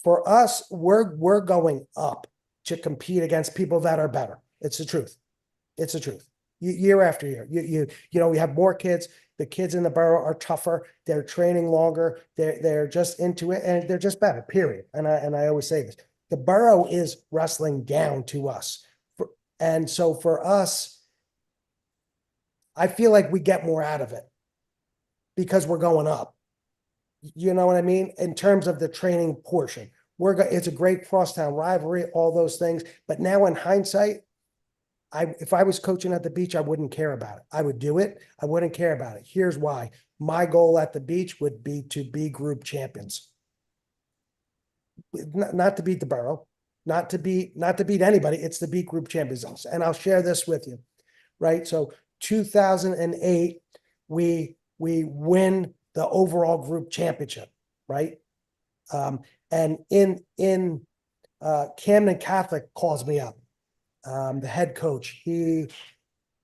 for us, we're going up to compete against people that are better. It's the truth. Year after year, we have more kids. The kids in the borough are tougher. They're training longer. They're just into it, and they're just better. Period. And I always say this: the borough is wrestling down to us, and so for us, I feel like we get more out of it because we're going up. You know what I mean? In terms of the training portion, it's a great crosstown rivalry, all those things. But now in hindsight, if I was coaching at the beach, I wouldn't care about it. I would do it. I wouldn't care about it. Here's why. My goal at the beach would be to be group champions. Not to beat the borough, not to beat anybody. It's to beat group champions. And I'll share this with you, right? So 2008, we win the overall group championship, right? And in Camden Catholic calls me up. The head coach,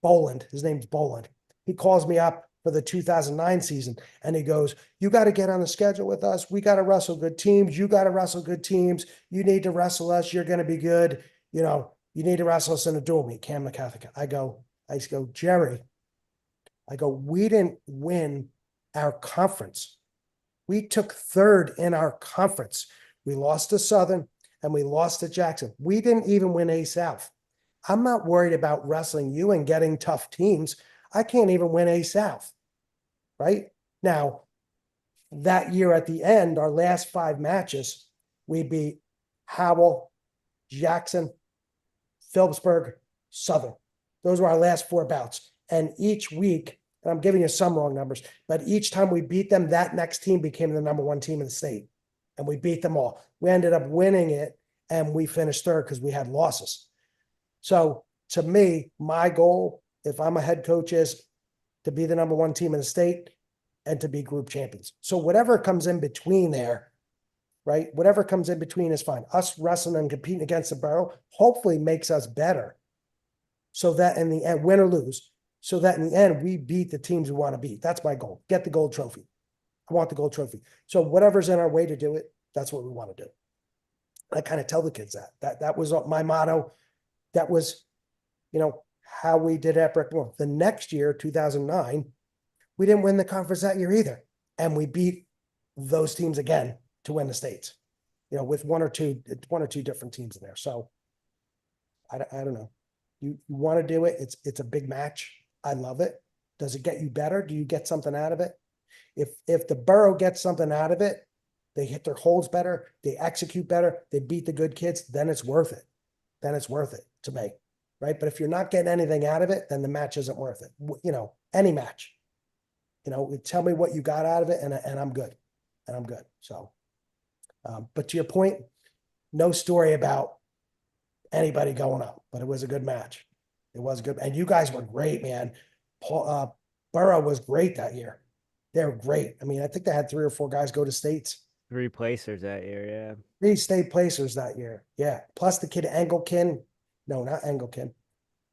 Boland, his name's Boland. He calls me up for the 2009 season and he goes, you got to get on the schedule with us. We got to wrestle good teams. You got to wrestle good teams. You need to wrestle us. You're going to be good. You know, you need to wrestle us in a dual meet, Camden Catholic. I go, Jerry, we didn't win our conference. We took third in our conference. We lost to Southern and we lost to Jackson. We didn't even win A South. I'm not worried about wrestling you and getting tough teams. I can't even win A South, right? Now, that year at the end, our last 5 matches, we beat Howell, Jackson, Phillipsburg, Southern. Those were our last 4 bouts. And each week, and I'm giving you some wrong numbers, but each time we beat them, that next team became the number 1 team in the state. And we beat them all. We ended up winning it and we finished third because we had losses. So to me, my goal, if I'm a head coach, is to be the number 1 team in the state and to be group champions. So whatever comes in between there, right? Whatever comes in between is fine. Us wrestling and competing against the borough hopefully makes us better. So that in the end, win or lose, so that in the end, we beat the teams we want to beat. That's my goal. Get the gold trophy. I want the gold trophy. So whatever's in our way to do it, that's what we want to do. I kind of tell the kids that was my motto. That was, how we did at Brickmore. The next year, 2009, we didn't win the conference that year either. And we beat those teams again to win the states, with one or two different teams in there. So I don't know. You want to do it. It's a big match. I love it. Does it get you better? Do you get something out of it? If the borough gets something out of it, they hit their holds better, they execute better, they beat the good kids, then it's worth it. Then it's worth it to me, right? But if you're not getting anything out of it, then the match isn't worth it. Any match, tell me what you got out of it and I'm good. And I'm good. So, but to your point, no story about anybody going up, but it was a good match. It was good. And you guys were great, man. Borough was great that year. They were great. I mean, I think they had 3 or 4 guys go to states. 3 placers that year, yeah. 3 state placers that year. Yeah. Plus the kid Engelkin. No, not Engelkin.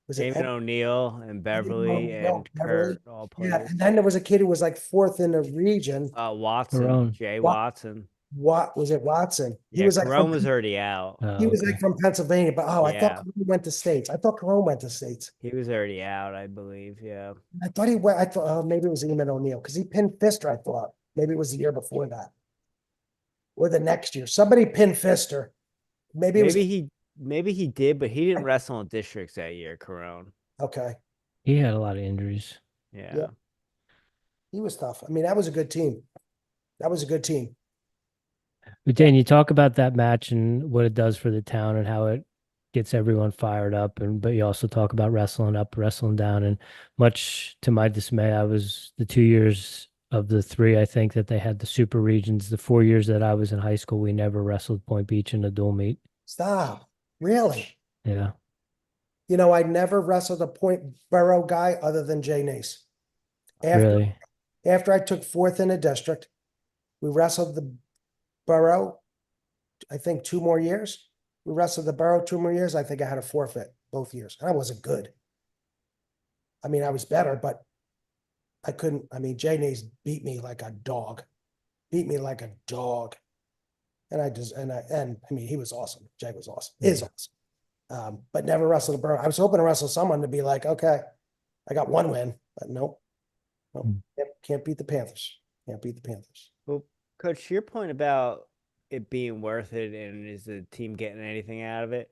Was it David O'Neill and Beverly and Kurt all played. Yeah. And then there was a kid who was like 4th in the region. Watson, Carone. Jay Watson. What was it? Watson. He was Carone was already out. He was like from Pennsylvania, but I Yeah. thought he went to states. I thought Carone went to states. He was already out, I believe. Yeah. I thought he went. I thought maybe it was Eamon O'Neill because he pinned Pfister. I thought maybe it was the year before that, or the next year. Somebody pinned Pfister. Maybe he did, but he didn't wrestle in districts that year. Carone. Okay. He had a lot of injuries. Yeah. He was tough. I mean, that was a good team. That was a good team. But Dan, you talk about that match and what it does for the town and how it gets everyone fired up, but you also talk about wrestling up, wrestling down, and much to my dismay, I was the 2 years of the 3, I think, that they had the super regions. The 4 years that I was in high school, we never wrestled Point Beach in a dual meet. Stop. Really? Yeah. I never wrestled a Point Borough guy other than Jay Nace. Really? After I took 4th in a district, we wrestled the Borough, I think 2 more years. We wrestled the Borough 2 more years. I think I had a forfeit both years. And I wasn't good. I mean, I was better, but I couldn't. I mean, Jay Nace beat me like a dog. And I mean, he was awesome. Jay was awesome. Is awesome. But never wrestled a Borough. I was hoping to wrestle someone to be like, okay, I got 1 win, but nope. Can't beat the Panthers. Well, Coach, to your point about it being worth it and is the team getting anything out of it?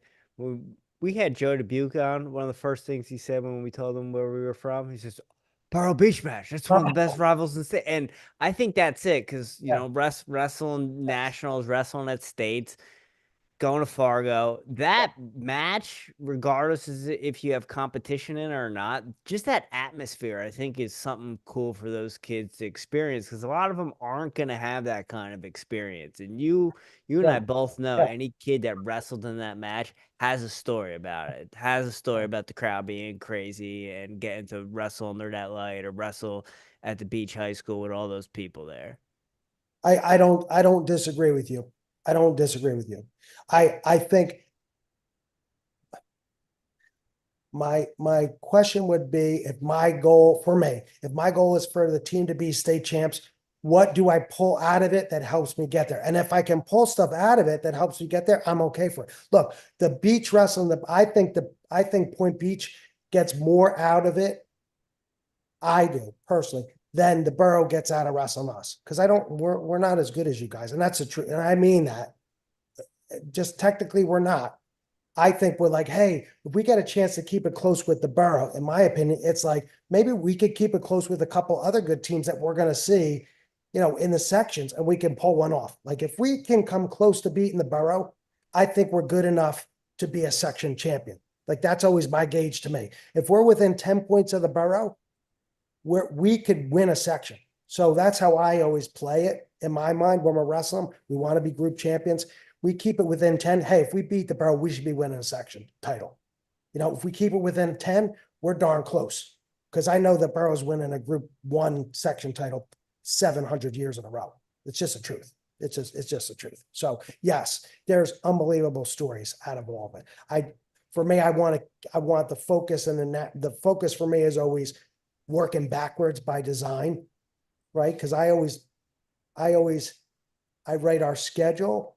We had Joe Dubuque on. One of the first things he said when we told him where we were from, he says, Borough Beach match. That's one of the best rivals in the state. And I think that's it because, wrestling nationals, wrestling at states, going to Fargo, that match, regardless if you have competition in it or not, just that atmosphere, I think, is something cool for those kids to experience because a lot of them aren't going to have that kind of experience. And you and I both know any kid that wrestled in that match has a story about it, has a story about the crowd being crazy and getting to wrestle under that light or wrestle at the beach high school with all those people there. I don't disagree with you. I don't disagree with you. I think my question would be, if my goal is for the team to be state champs, what do I pull out of it that helps me get there? And if I can pull stuff out of it that helps me get there, I'm okay for it. Look, the beach wrestling, I think Point Beach gets more out of it. I do personally than the borough gets out of wrestling us, because we're not as good as you guys, and that's the truth. And I mean that. Just technically, we're not. I think we're like, hey, if we get a chance to keep it close with the borough, in my opinion, it's like maybe we could keep it close with a couple other good teams that we're going to see, in the sections, and we can pull one off. Like if we can come close to beating the borough, I think we're good enough to be a section champion. Like that's always my gauge to me. If we're within 10 points of the borough, we could win a section. So that's how I always play it in my mind when we're wrestling. We want to be group champions. We keep it within 10. Hey, if we beat the borough, we should be winning a section title. If we keep it within 10, we're darn close. Because I know the borough's winning a group 1 section title 700 years in a row. It's just the truth. It's just the truth. So yes, there's unbelievable stories out of all of it. For me, I want the focus, and the focus for me is always working backwards by design, right? Because I write our schedule.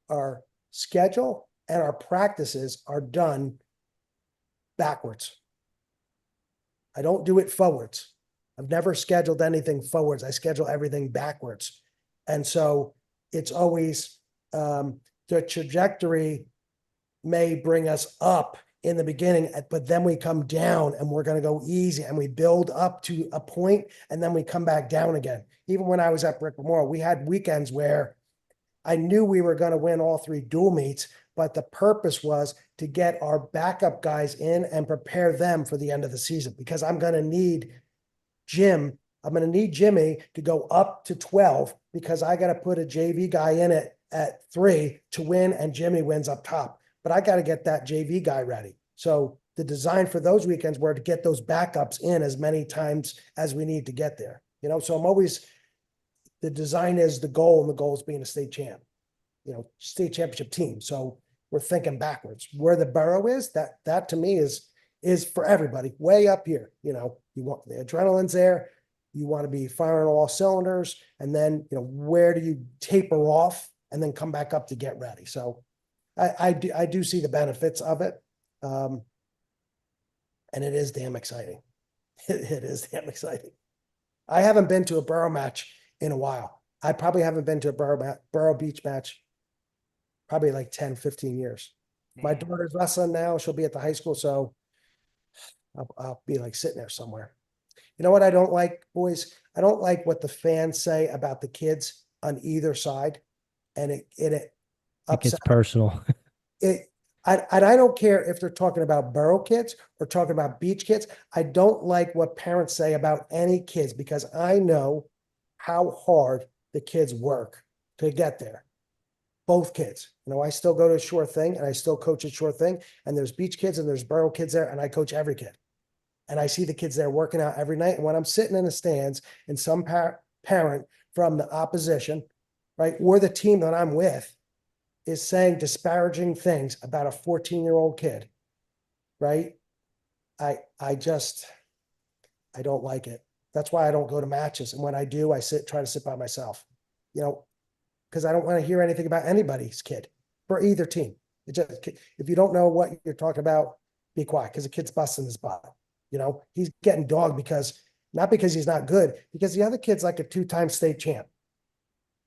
Our schedule and our practices are done backwards. I don't do it forwards. I've never scheduled anything forwards. I schedule everything backwards. And so it's always the trajectory may bring us up in the beginning, but then we come down and we're going to go easy and we build up to a point and then we come back down again. Even when I was at Brick Memorial, we had weekends where I knew we were going to win all 3 dual meets, but the purpose was to get our backup guys in and prepare them for the end of the season, because I'm going to need Jimmy to go up to 12, because I got to put a JV guy in it at 3 to win, and Jimmy wins up top. But I got to get that JV guy ready. So the design for those weekends were to get those backups in as many times as we need to get there. So I'm always, the design is the goal, and the goal is being a state champ, state championship team. So we're thinking backwards. Where the borough is, that to me is for everybody way up here. You want the adrenaline's there. You want to be firing all cylinders, and then, where do you taper off and then come back up to get ready? So I do see the benefits of it. And it is damn exciting. It is damn exciting. I haven't been to a borough match in a while. I probably haven't been to a borough beach match probably like 10, 15 years. My daughter's wrestling now. She'll be at the high school. So I'll be like sitting there somewhere. You know what I don't like, boys? I don't like what the fans say about the kids on either side. And it It upsets gets personal. I don't care if they're talking about borough kids or talking about beach kids. I don't like what parents say about any kids, because I know how hard the kids work to get there. Both kids. I still go to a Shore Thing and I still coach at Shore Thing, and there's beach kids and there's borough kids there, and I coach every kid. And I see the kids there working out every night. And when I'm sitting in the stands and some parent from the opposition, right, or the team that I'm with is saying disparaging things about a 14-year-old kid, right? I don't like it. That's why I don't go to matches. And when I do, I try to sit by myself, because I don't want to hear anything about anybody's kid for either team. If you don't know what you're talking about, be quiet, because the kid's busting his butt. He's getting dogged not because he's not good, because the other kid's like a 2-time state champ,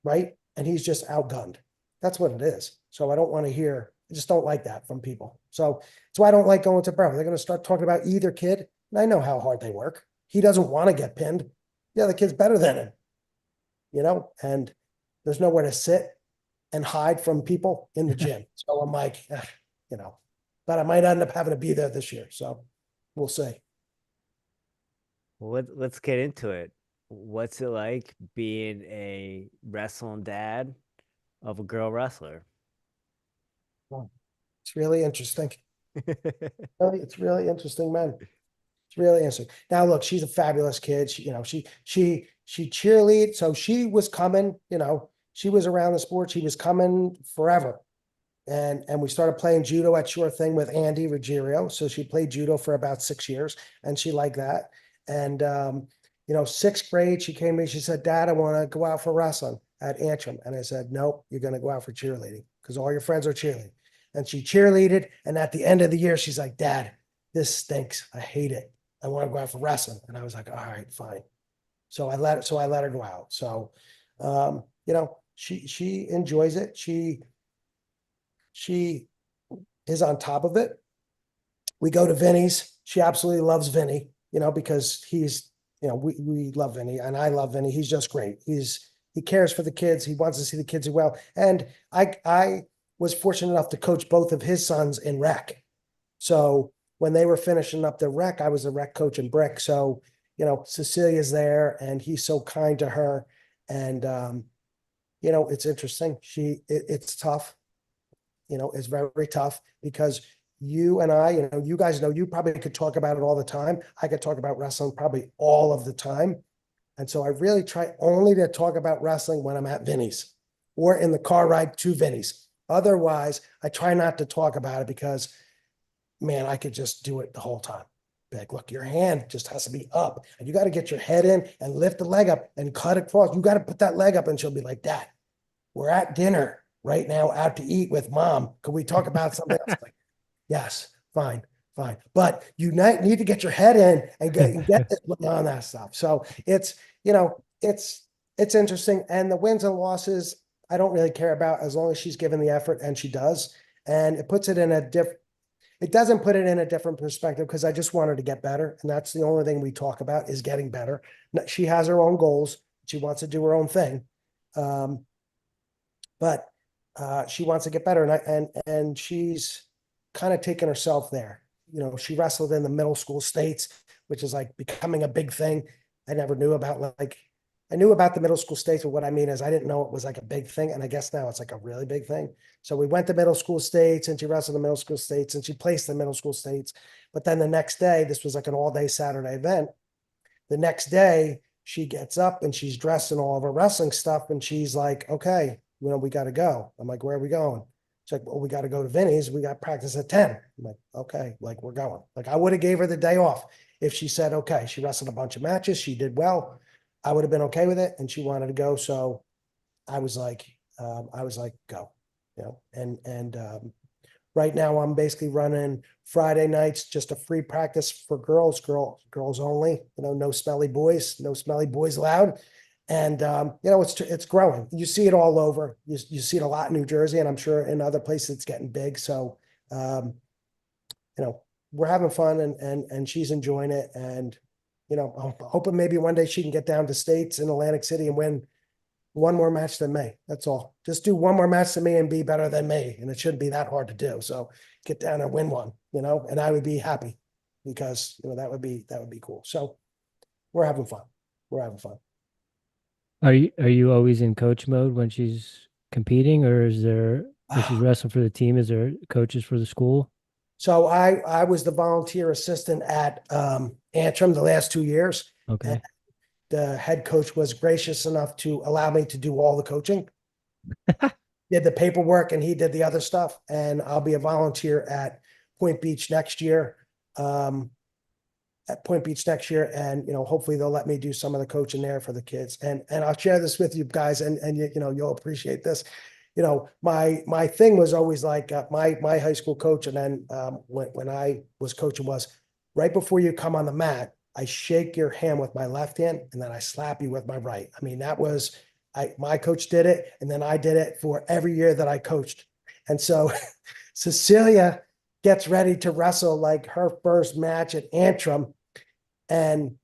right? And he's just outgunned. That's what it is. So I don't want to hear, I just don't like that from people. So that's why I don't like going to borough. They're going to start talking about either kid, and I know how hard they work. He doesn't want to get pinned. The other kid's better than him, and there's nowhere to sit and hide from people in the gym. So I'm like, but I might end up having to be there this year. So we'll see. Well, let's get into it. What's it like being a wrestling dad of a girl wrestler? It's really interesting. It's really interesting, man. It's really interesting. Now, look, she's a fabulous kid. She cheerlead. So she was coming, she was around the sport. She was coming forever. And we started playing judo at Sure Thing with Andy Ruggiero. So she played judo for about 6 years, and she liked that. And sixth grade, she came to me, she said, Dad, I want to go out for wrestling at Antrim. And I said, nope, you're going to go out for cheerleading because all your friends are cheerleading. And she cheerleaded. And at the end of the year, she's like, Dad, this stinks. I hate it. I want to go out for wrestling. And I was like, all right, fine. So I let her go out. So, she enjoys it. She is on top of it. We go to Vinny's. She absolutely loves Vinny, because he's, we love Vinny and I love Vinny. He's just great. He cares for the kids. He wants to see the kids do well. And I was fortunate enough to coach both of his sons in rec. So when they were finishing up the rec, I was a rec coach in brick. So, Cecilia's there and he's so kind to her. And, it's interesting. It's tough. It's very, very tough because you and I, you guys know, you probably could talk about it all the time. I could talk about wrestling probably all of the time. And so I really try only to talk about wrestling when I'm at Vinny's or in the car ride to Vinny's. Otherwise, I try not to talk about it because, man, I could just do it the whole time. Be like, look, your hand just has to be up and you got to get your head in and lift the leg up and cut across. You got to put that leg up. And she'll be like, Dad, we're at dinner right now, out to eat with Mom. Can we talk about something else? Like, yes, fine. But you need to get your head in and get this on that stuff. So it's interesting. And the wins and losses, I don't really care about as long as she's given the effort, and she does. And it puts it in it doesn't put it in a different perspective because I just want her to get better. And that's the only thing we talk about is getting better. She has her own goals. She wants to do her own thing. But she wants to get better, and she's kind of taken herself there. She wrestled in the middle school states, which is like becoming a big thing. I never knew about I knew about the middle school states, but what I mean is I didn't know it was like a big thing, and I guess now it's like a really big thing. So we went to middle school states, and she wrestled in middle school states, and she placed in middle school states. But then the next day, this was like an all-day Saturday event. The next day, she gets up and she's dressed in all of her wrestling stuff, and she's like, okay, we got to go. I'm like, where are we going? She's like, well, we got to go to Vinny's. We got practice at 10. I'm like, okay, we're going. I would have gave her the day off if she said, okay, she wrestled a bunch of matches. She did well. I would have been okay with it. And she wanted to go. So I was like, go, and right now I'm basically running Friday nights, just a free practice for girls only, no smelly boys allowed. And, it's growing. You see it all over. You see it a lot in New Jersey, and I'm sure in other places it's getting big. So, we're having fun and she's enjoying it. And, I'm hoping maybe one day she can get down to states in Atlantic City and win one more match than me. That's all. Just do one more match than me and be better than me. And it shouldn't be that hard to do. So get down and win one, and I would be happy because, that would be cool. So we're having fun. Are you always in coach mode when she's competing, or when she's wrestling for the team, is there coaches for the school? So I was the volunteer assistant at Antrim the last 2 years. Okay. The head coach was gracious enough to allow me to do all the coaching. Did the paperwork and he did the other stuff. And I'll be a volunteer at Point Beach next year. And hopefully they'll let me do some of the coaching there for the kids. And I'll share this with you guys, and you'll appreciate this. My thing was always like my high school coach, and then when I was coaching was right before you come on the mat, I shake your hand with my left hand and then I slap you with my right. I mean, that was my coach did it, and then I did it for every year that I coached. And so Cecilia gets ready to wrestle like her first match at Antrim, and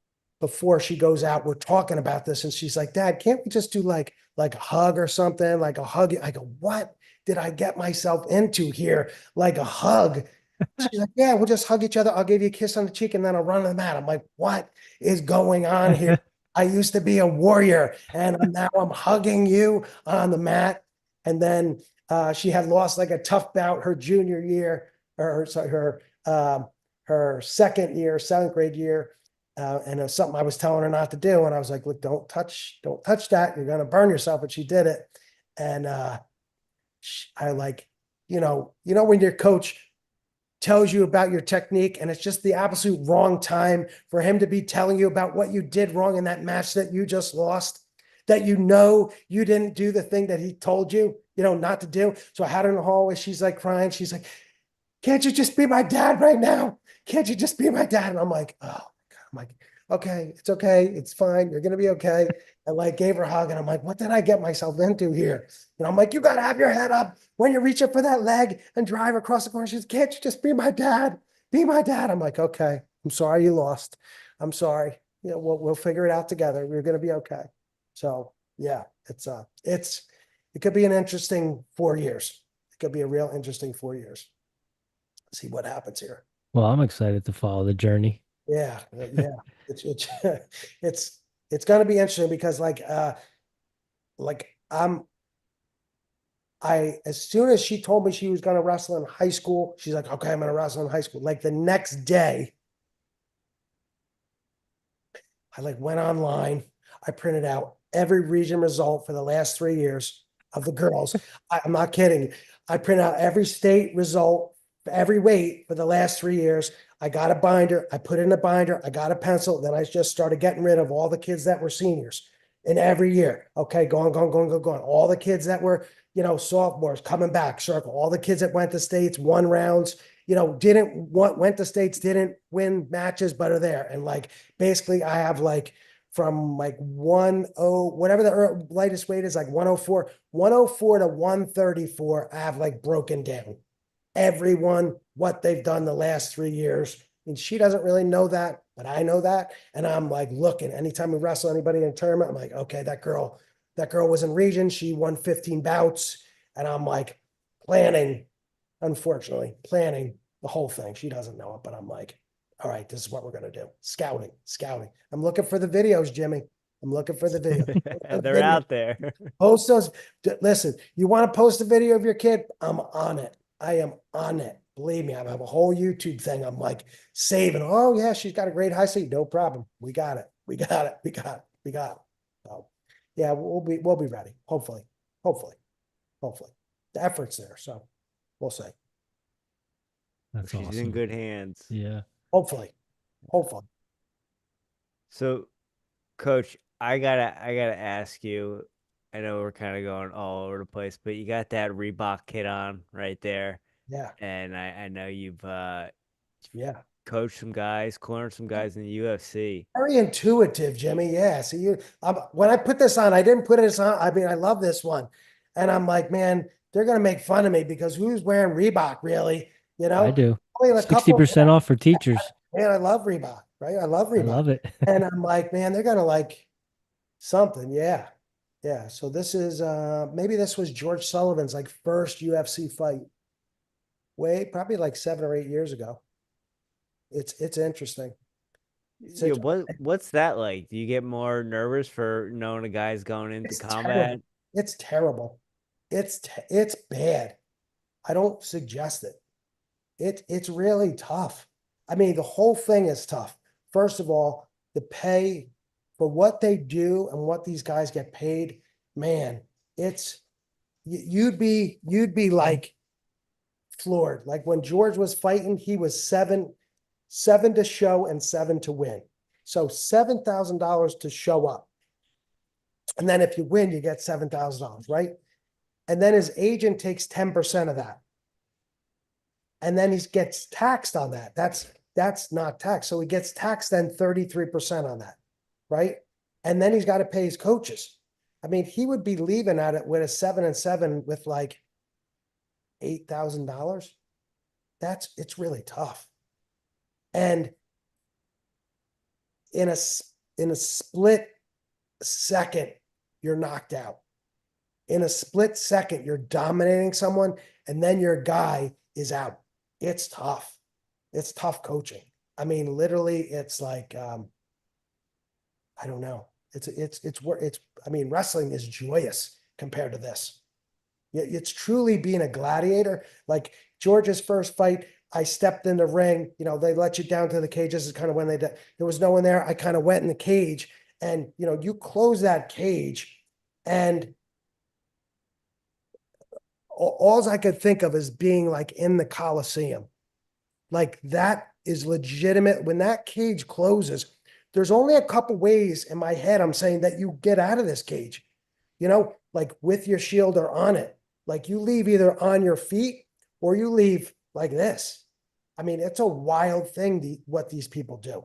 before she goes out, we're talking about this, and she's like, Dad, can't we just do like a hug or something? Like a hug. I go, what did I get myself into here? Like a hug. She's like, yeah, we'll just hug each other. I'll give you a kiss on the cheek and then I'll run to the mat. I'm like, what is going on here? I used to be a warrior and now I'm hugging you on the mat. And then she had lost like a tough bout her junior year, or her second year, seventh grade year. And it was something I was telling her not to do. And I was like, look, don't touch that. You're going to burn yourself. But she did it. And I like, when your coach tells you about your technique and it's just the absolute wrong time for him to be telling you about what you did wrong in that match that you just lost, that you didn't do the thing that he told you, not to do. So I had her in the hallway. She's like crying. She's like, can't you just be my dad right now? Can't you just be my dad? And I'm like, oh my God. I'm like, okay, it's okay. It's fine. You're going to be okay. And like gave her a hug. And I'm like, what did I get myself into here? And I'm like, you got to have your head up when you reach up for that leg and drive across the corner. She says, can't you just be my dad? Be my dad. I'm like, okay, I'm sorry you lost. I'm sorry. We'll figure it out together. We're going to be okay. So yeah, it could be an interesting 4 years. It could be a real interesting 4 years. See what happens here. Well, I'm excited to follow the journey. Yeah. It's going to be interesting because as soon as she told me she was going to wrestle in high school, she's like, okay, I'm going to wrestle in high school. Like the next day, I went online. I printed out every region result for the last 3 years of the girls. I'm not kidding. I printed out every state result, every weight for the last 3 years. I got a binder. I put it in a binder. I got a pencil. Then I just started getting rid of all the kids that were seniors. And every year, okay, going. All the kids that were, sophomores coming back, circle. All the kids that went to states, won rounds, went to states, didn't win matches, but are there. And basically I have from 10, whatever the lightest weight is, 104 to 134, I have broken down everyone, what they've done the last 3 years. And she doesn't really know that, but I know that. And I'm looking, anytime we wrestle anybody in a tournament, I'm like, okay, that girl was in region. She won 15 bouts. And I'm planning the whole thing. She doesn't know it, but I'm like, all right, this is what we're going to do. Scouting. I'm looking for the videos, Jimmy. I'm looking for the video. They're out there. Post those. Listen, you want to post a video of your kid? I'm on it. I am on it. Believe me, I have a whole YouTube thing. I'm saving. Oh yeah, she's got a great high seat. No problem. We got it. So yeah, we'll be ready. Hopefully. The effort's there. So we'll see. That's She's awesome. in good hands. Yeah. Hopefully. So, Coach, I gotta ask you. I know we're kind of going all over the place, but you got that Reebok kit on right there. Yeah. And I know you've coached some guys, cornered some guys in the UFC. Very intuitive, Jimmy. Yeah. So when I put this on, I didn't put this on. I mean, I love this one. And I'm like, man, they're going to make fun of me because who's wearing Reebok really? I do. 60% off for teachers. Man, I love Reebok, right? I love Reebok. I love it. And I'm like, man, they're going to something. Yeah. Yeah. So this is, maybe this was George Sullivan's first UFC fight. Probably 7 or 8 years ago. It's interesting. Yeah, what's that like? Do you get more nervous for knowing a guy's going into combat? It's terrible. It's bad. I don't suggest it. It's really tough. I mean, the whole thing is tough. First of all, the pay for what they do and what these guys get paid, man, you'd be floored. When George was fighting, he was seven to show and 7 to win. So $7,000 to show up. And then if you win, you get $7,000, right? And then his agent takes 10% of that. And then he gets taxed on that. That's not taxed. So he gets taxed then 33% on that, right? And then he's got to pay his coaches. I mean, he would be leaving at it with a 7 and 7 with $8,000. It's really tough. And in a split second, you're knocked out. In a split second, you're dominating someone, and then your guy is out. It's tough. It's tough coaching. I mean, literally, it's I don't know. I mean, wrestling is joyous compared to this. It's truly being a gladiator. George's first fight, I stepped in the ring, they let you down to the cage. This is kind of when there was no one there. I kind of went in the cage and, you close that cage and all I could think of is being like in the Coliseum. Like that is legitimate. When that cage closes, there's only a couple ways in my head I'm saying that you get out of this cage, like with your shield or on it. Like you leave either on your feet or you leave like this. I mean, it's a wild thing, what these people do.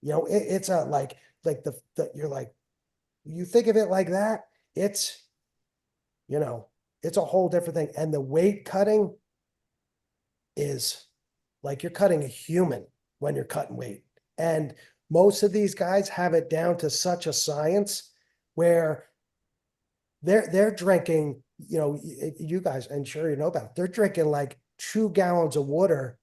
It's a like you're like, you think of it like that, it's it's a whole different thing. And the weight cutting is like you're cutting a human when you're cutting weight. And most of these guys have it down to such a science where they're drinking, you guys, and sure you know about it, they're drinking like 2 gallons of water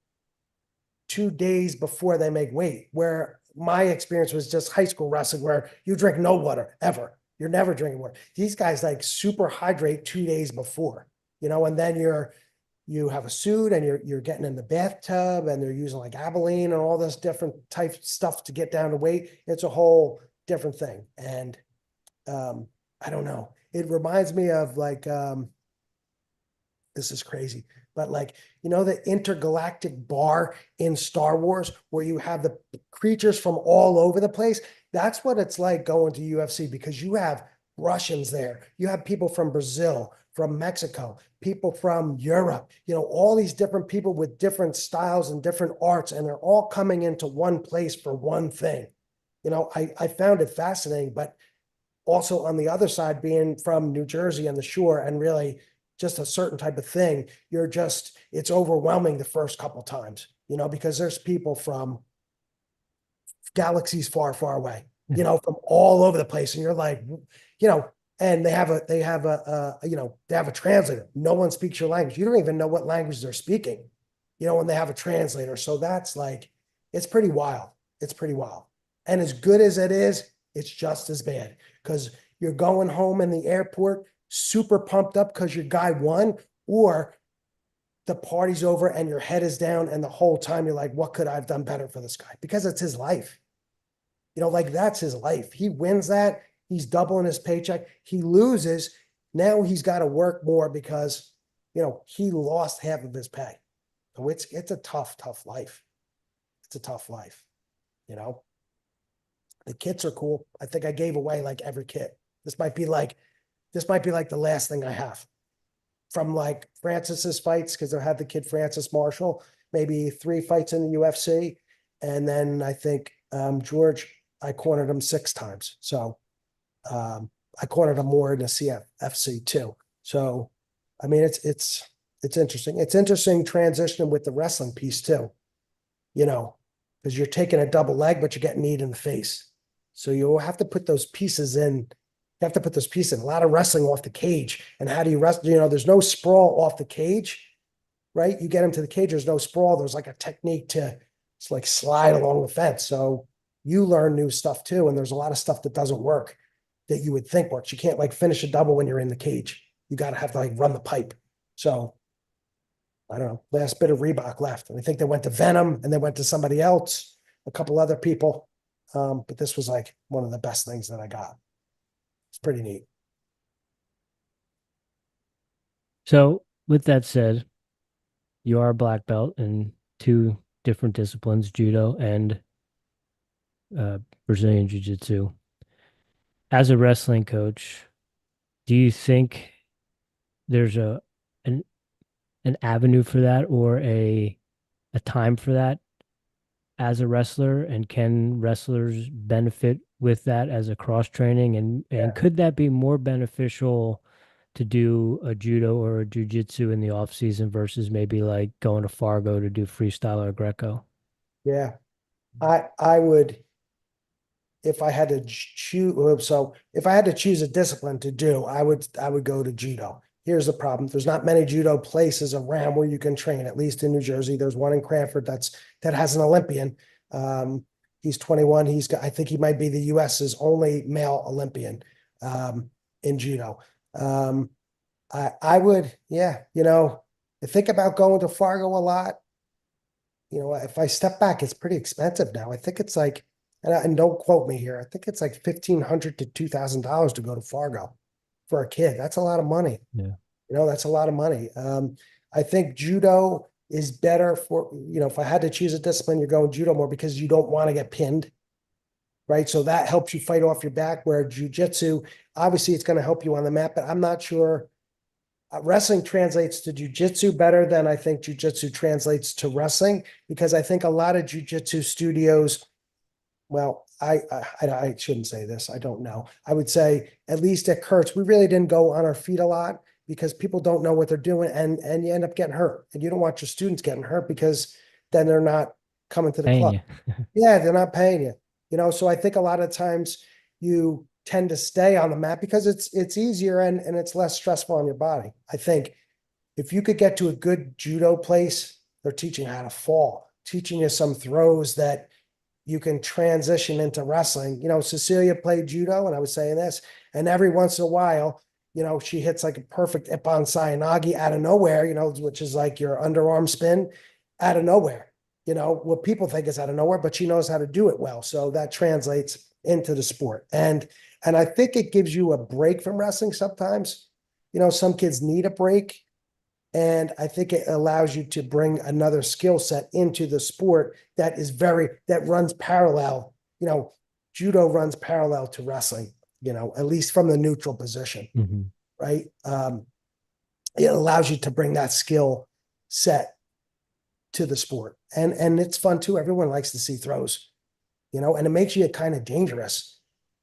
2 days before they make weight, where my experience was just high school wrestling where you drink no water ever. You're never drinking water. These guys like super hydrate 2 days before, and then you have a suit and you're getting in the bathtub and they're using like Abilene and all this different type stuff to get down to weight. It's a whole different thing. And I don't know. It reminds me of like, this is crazy, but like, the intergalactic bar in Star Wars where you have the creatures from all over the place. That's what it's like going to UFC, because you have Russians there. You have people from Brazil, from Mexico, people from Europe, all these different people with different styles and different arts, and they're all coming into one place for one thing. I found it fascinating, but also on the other side, being from New Jersey and the shore and really just a certain type of thing, it's overwhelming the first couple times, because there's people from galaxies far, far away, from all over the place. And you're like, and they have a translator. No one speaks your language. You don't even know what language they're speaking, when they have a translator. So that's like, it's pretty wild. It's pretty wild. And as good as it is, it's just as bad, because you're going home in the airport super pumped up because your guy won, or the party's over and your head is down and the whole time you're like, what could I have done better for this guy? Because it's his life. Like that's his life. He wins that, he's doubling his paycheck. He loses, now he's got to work more because, he lost half of his pay. So it's a tough life. It's a tough life, The kits are cool. I think I gave away like every kit. This might be like the last thing I have from like Francis's fights, because I had the kid Francis Marshall, maybe 3 fights in the UFC. And then I think George, I cornered him 6 times. So I cornered him more in the CFFC too. So, I mean, it's interesting. It's interesting transitioning with the wrestling piece too, because you're taking a double leg, but you're getting kneed in the face. So you have to put those pieces in. You have to put those pieces in. A lot of wrestling off the cage. And how do you wrestle? There's no sprawl off the cage, right? You get him to the cage, there's no sprawl. There's like a technique to like slide along the fence. So you learn new stuff too. And there's a lot of stuff that doesn't work that you would think works. You can't like finish a double when you're in the cage. You got to have to like run the pipe. So I don't know, last bit of Reebok left. And I think they went to Venom and they went to somebody else, a couple other people. But this was like one of the best things that I got. It's pretty neat. So with that said, you are a black belt in 2 different disciplines, judo and Brazilian Jiu-Jitsu. As a wrestling coach, do you think there's an avenue for that, or a time for that as a wrestler, and can wrestlers benefit with that as a cross training, and could that be more beneficial to do a judo or a jiu-jitsu in the off season versus maybe like going to Fargo to do freestyle or Greco? Yeah, I would, if I had to choose. So if I had to choose a discipline to do, I would go to judo. Here's the problem: there's not many judo places around where you can train. At least in New Jersey, there's one in Cranford that has an Olympian. He's 21. I think he might be the U.S.'s only male Olympian in judo. I would, I think about going to Fargo a lot. If I step back, it's pretty expensive now. I think it's like, and don't quote me here, I think it's like $1,500 to $2,000 to go to Fargo for a kid. That's a lot of money. Yeah. That's a lot of money. I think judo is better for, if I had to choose a discipline, you're going judo more because you don't want to get pinned, right? So that helps you fight off your back, where jiu-jitsu, obviously it's going to help you on the mat, but I'm not sure. Wrestling translates to jiu-jitsu better than I think jiu-jitsu translates to wrestling, because I think a lot of jiu-jitsu studios, well, I shouldn't say this. I don't know. I would say at least at Kurtz, we really didn't go on our feet a lot because people don't know what they're doing, and you end up getting hurt, and you don't want your students getting hurt because then they're not coming to the Paying club. you. Yeah, they're not paying you. So I think a lot of times you tend to stay on the mat because it's easier and it's less stressful on your body. I think if you could get to a good judo place, they're teaching you how to fall, teaching you some throws that you can transition into wrestling. Cecilia played judo, and I was saying this, and every once in a while, she hits like a perfect Ippon Sayanagi out of nowhere, which is like your underarm spin out of nowhere. What people think is out of nowhere, but she knows how to do it well. So that translates into the sport. And I think it gives you a break from wrestling sometimes. Some kids need a break. And I think it allows you to bring another skill set into the sport that runs parallel. Judo runs parallel to wrestling, at least from the neutral position, Mm-hmm. right? It allows you to bring that skill set to the sport. And it's fun too. Everyone likes to see throws, and it makes you kind of dangerous.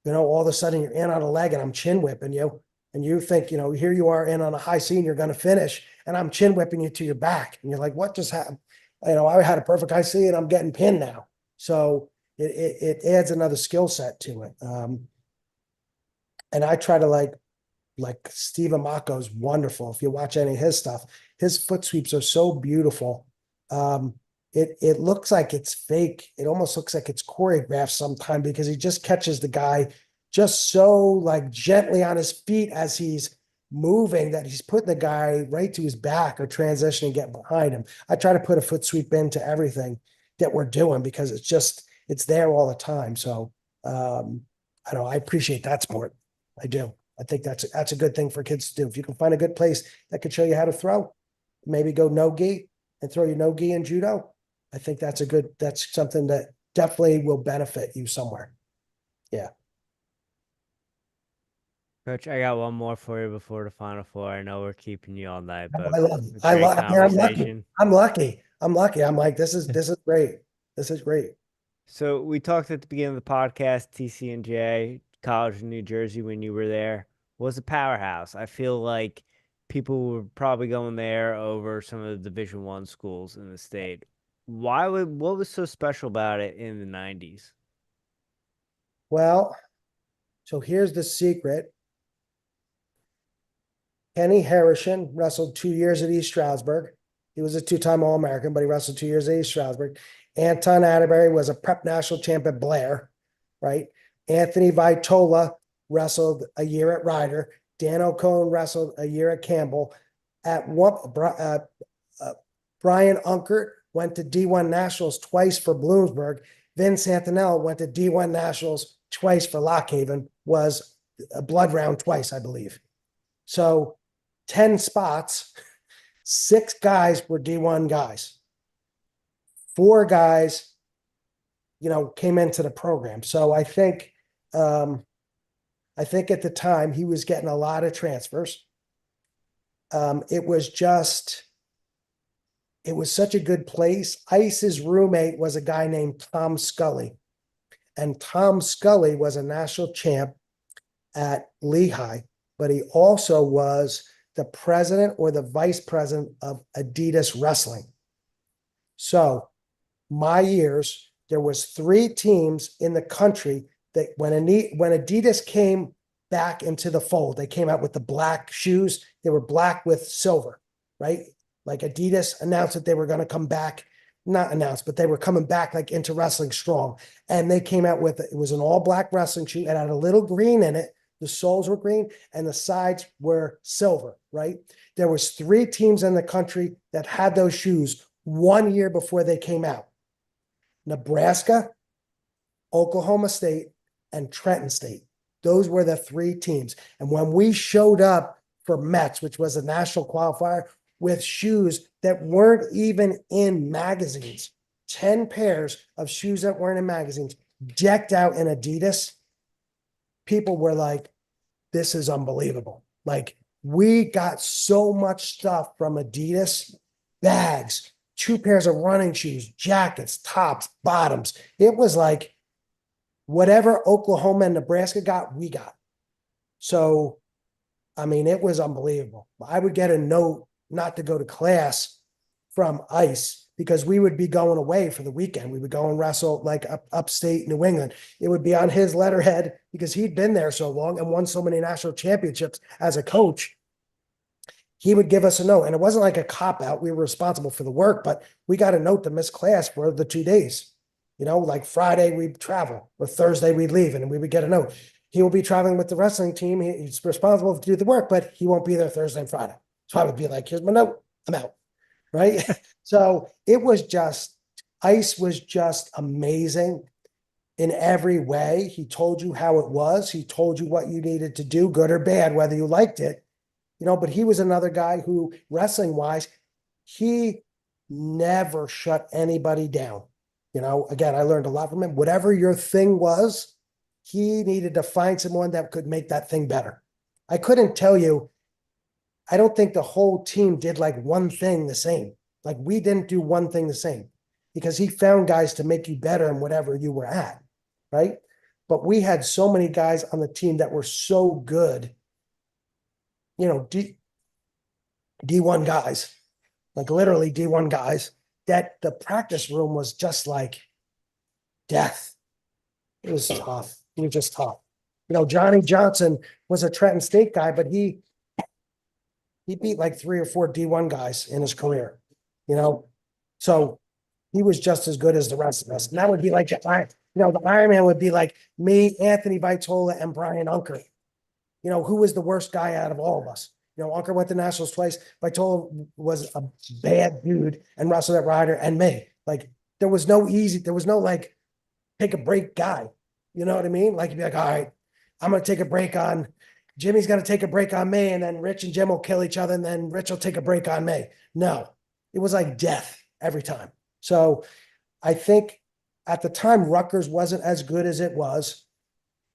All of a sudden you're in on a leg and I'm chin whipping you. And you think, here you are in on a high C and you're going to finish, and I'm chin whipping you to your back. And you're like, what just happened? I had a perfect high C and I'm getting pinned now. So it adds another skill set to it. And I try to like Steve Amako is wonderful. If you watch any of his stuff, his foot sweeps are so beautiful. It looks like it's fake. It almost looks like it's choreographed sometimes, because he just catches the guy just so like gently on his feet as he's moving, that he's putting the guy right to his back or transitioning, getting behind him. I try to put a foot sweep into everything that we're doing because it's there all the time. So I appreciate that sport. I do. I think that's a good thing for kids to do. If you can find a good place that could show you how to throw, maybe go no gi and throw your no gi in judo. I think that's something that definitely will benefit you somewhere. Yeah. Coach, I got one more for you before the Final Four. I know we're keeping you all night, but I love it. it's a great conversation. I'm lucky. I'm like, this is great. This is great. So we talked at the beginning of the podcast, TCNJ, College in New Jersey, when you were there, was a powerhouse. I feel like people were probably going there over some of the Division I schools in the state. What was so special about it in the 90s? Well, so here's the secret. Kenny Harrison wrestled 2 years at East Stroudsburg. He was a two-time All-American, but he wrestled 2 years at East Stroudsburg. Anton Atterbury was a prep national champ at Blair, right? Anthony Vitola wrestled a year at Ryder. Dan Ocone wrestled a year at Campbell. Brian Unkert went to D1 Nationals twice for Bloomsburg. Vin Santanello went to D1 Nationals twice for Lockhaven, was a blood round twice, I believe. So 10 spots, 6 guys were D1 guys. 4 guys, came into the program. So I think at the time he was getting a lot of transfers. It was such a good place. Ice's roommate was a guy named Tom Scully. And Tom Scully was a national champ at Lehigh, but he also was the president or the vice president of Adidas Wrestling. So my years, there was 3 teams in the country that when Adidas came back into the fold, they came out with the black shoes. They were black with silver, right? Like Adidas announced that they were going to come back, not announced, but they were coming back like into wrestling strong. And they came out with, it was an all black wrestling shoe. It had a little green in it. The soles were green and the sides were silver, right? There was 3 teams in the country that had those shoes 1 year before they came out. Nebraska, Oklahoma State, and Trenton State. Those were the 3 teams. And when we showed up for Mets, which was a national qualifier, with shoes that weren't even in magazines. 10 pairs of shoes that weren't in magazines, decked out in Adidas. People were like, this is unbelievable. Like, we got so much stuff from Adidas, bags, 2 pairs of running shoes, jackets, tops, bottoms. It was like whatever Oklahoma and Nebraska got, we got. So, I mean, it was unbelievable. I would get a note not to go to class from ICE because we would be going away for the weekend. We would go and wrestle like upstate New England. It would be on his letterhead because he'd been there so long and won so many national championships as a coach. He would give us a note, and it wasn't like a cop out. We were responsible for the work, but we got a note to miss class for the 2 days. You know, like Friday we'd travel or Thursday we'd leave, and we would get a note. He will be traveling with the wrestling team. He's responsible to do the work, but he won't be there Thursday and Friday. So I would be like, here's my note. I'm out. Right. So it was just, ICE was just amazing in every way. He told you how it was. He told you what you needed to do, good or bad, whether you liked it, you know, but he was another guy who, wrestling wise, he never shut anybody down. You know, again, I learned a lot from him. Whatever your thing was, he needed to find someone that could make that thing better. I couldn't tell you. I don't think the whole team did like one thing the same. Like, we didn't do one thing the same because he found guys to make you better in whatever you were at, right? But we had so many guys on the team that were so good, you know, D1 guys, like literally D1 guys, that the practice room was just like death. It was tough. It was just tough. You know, Johnny Johnson was a Trenton State guy, but he beat like 3 or 4 D1 guys in his career, you know? So he was just as good as the rest of us. And that would be like, the Ironman would be like me, Anthony Vitola, and Brian Unker. You know, who was the worst guy out of all of us? You know, Unker went to nationals twice. Vitola was a bad dude and wrestled at Ryder, and me. Like, there was no like take a break guy. You know what I mean? Like, you'd be like, all right, I'm going to take a break on Jimmy's going to take a break on me, and then Rich and Jim will kill each other, and then Rich will take a break on me. No, it was like death every time. So I think at the time, Rutgers wasn't as good as it was.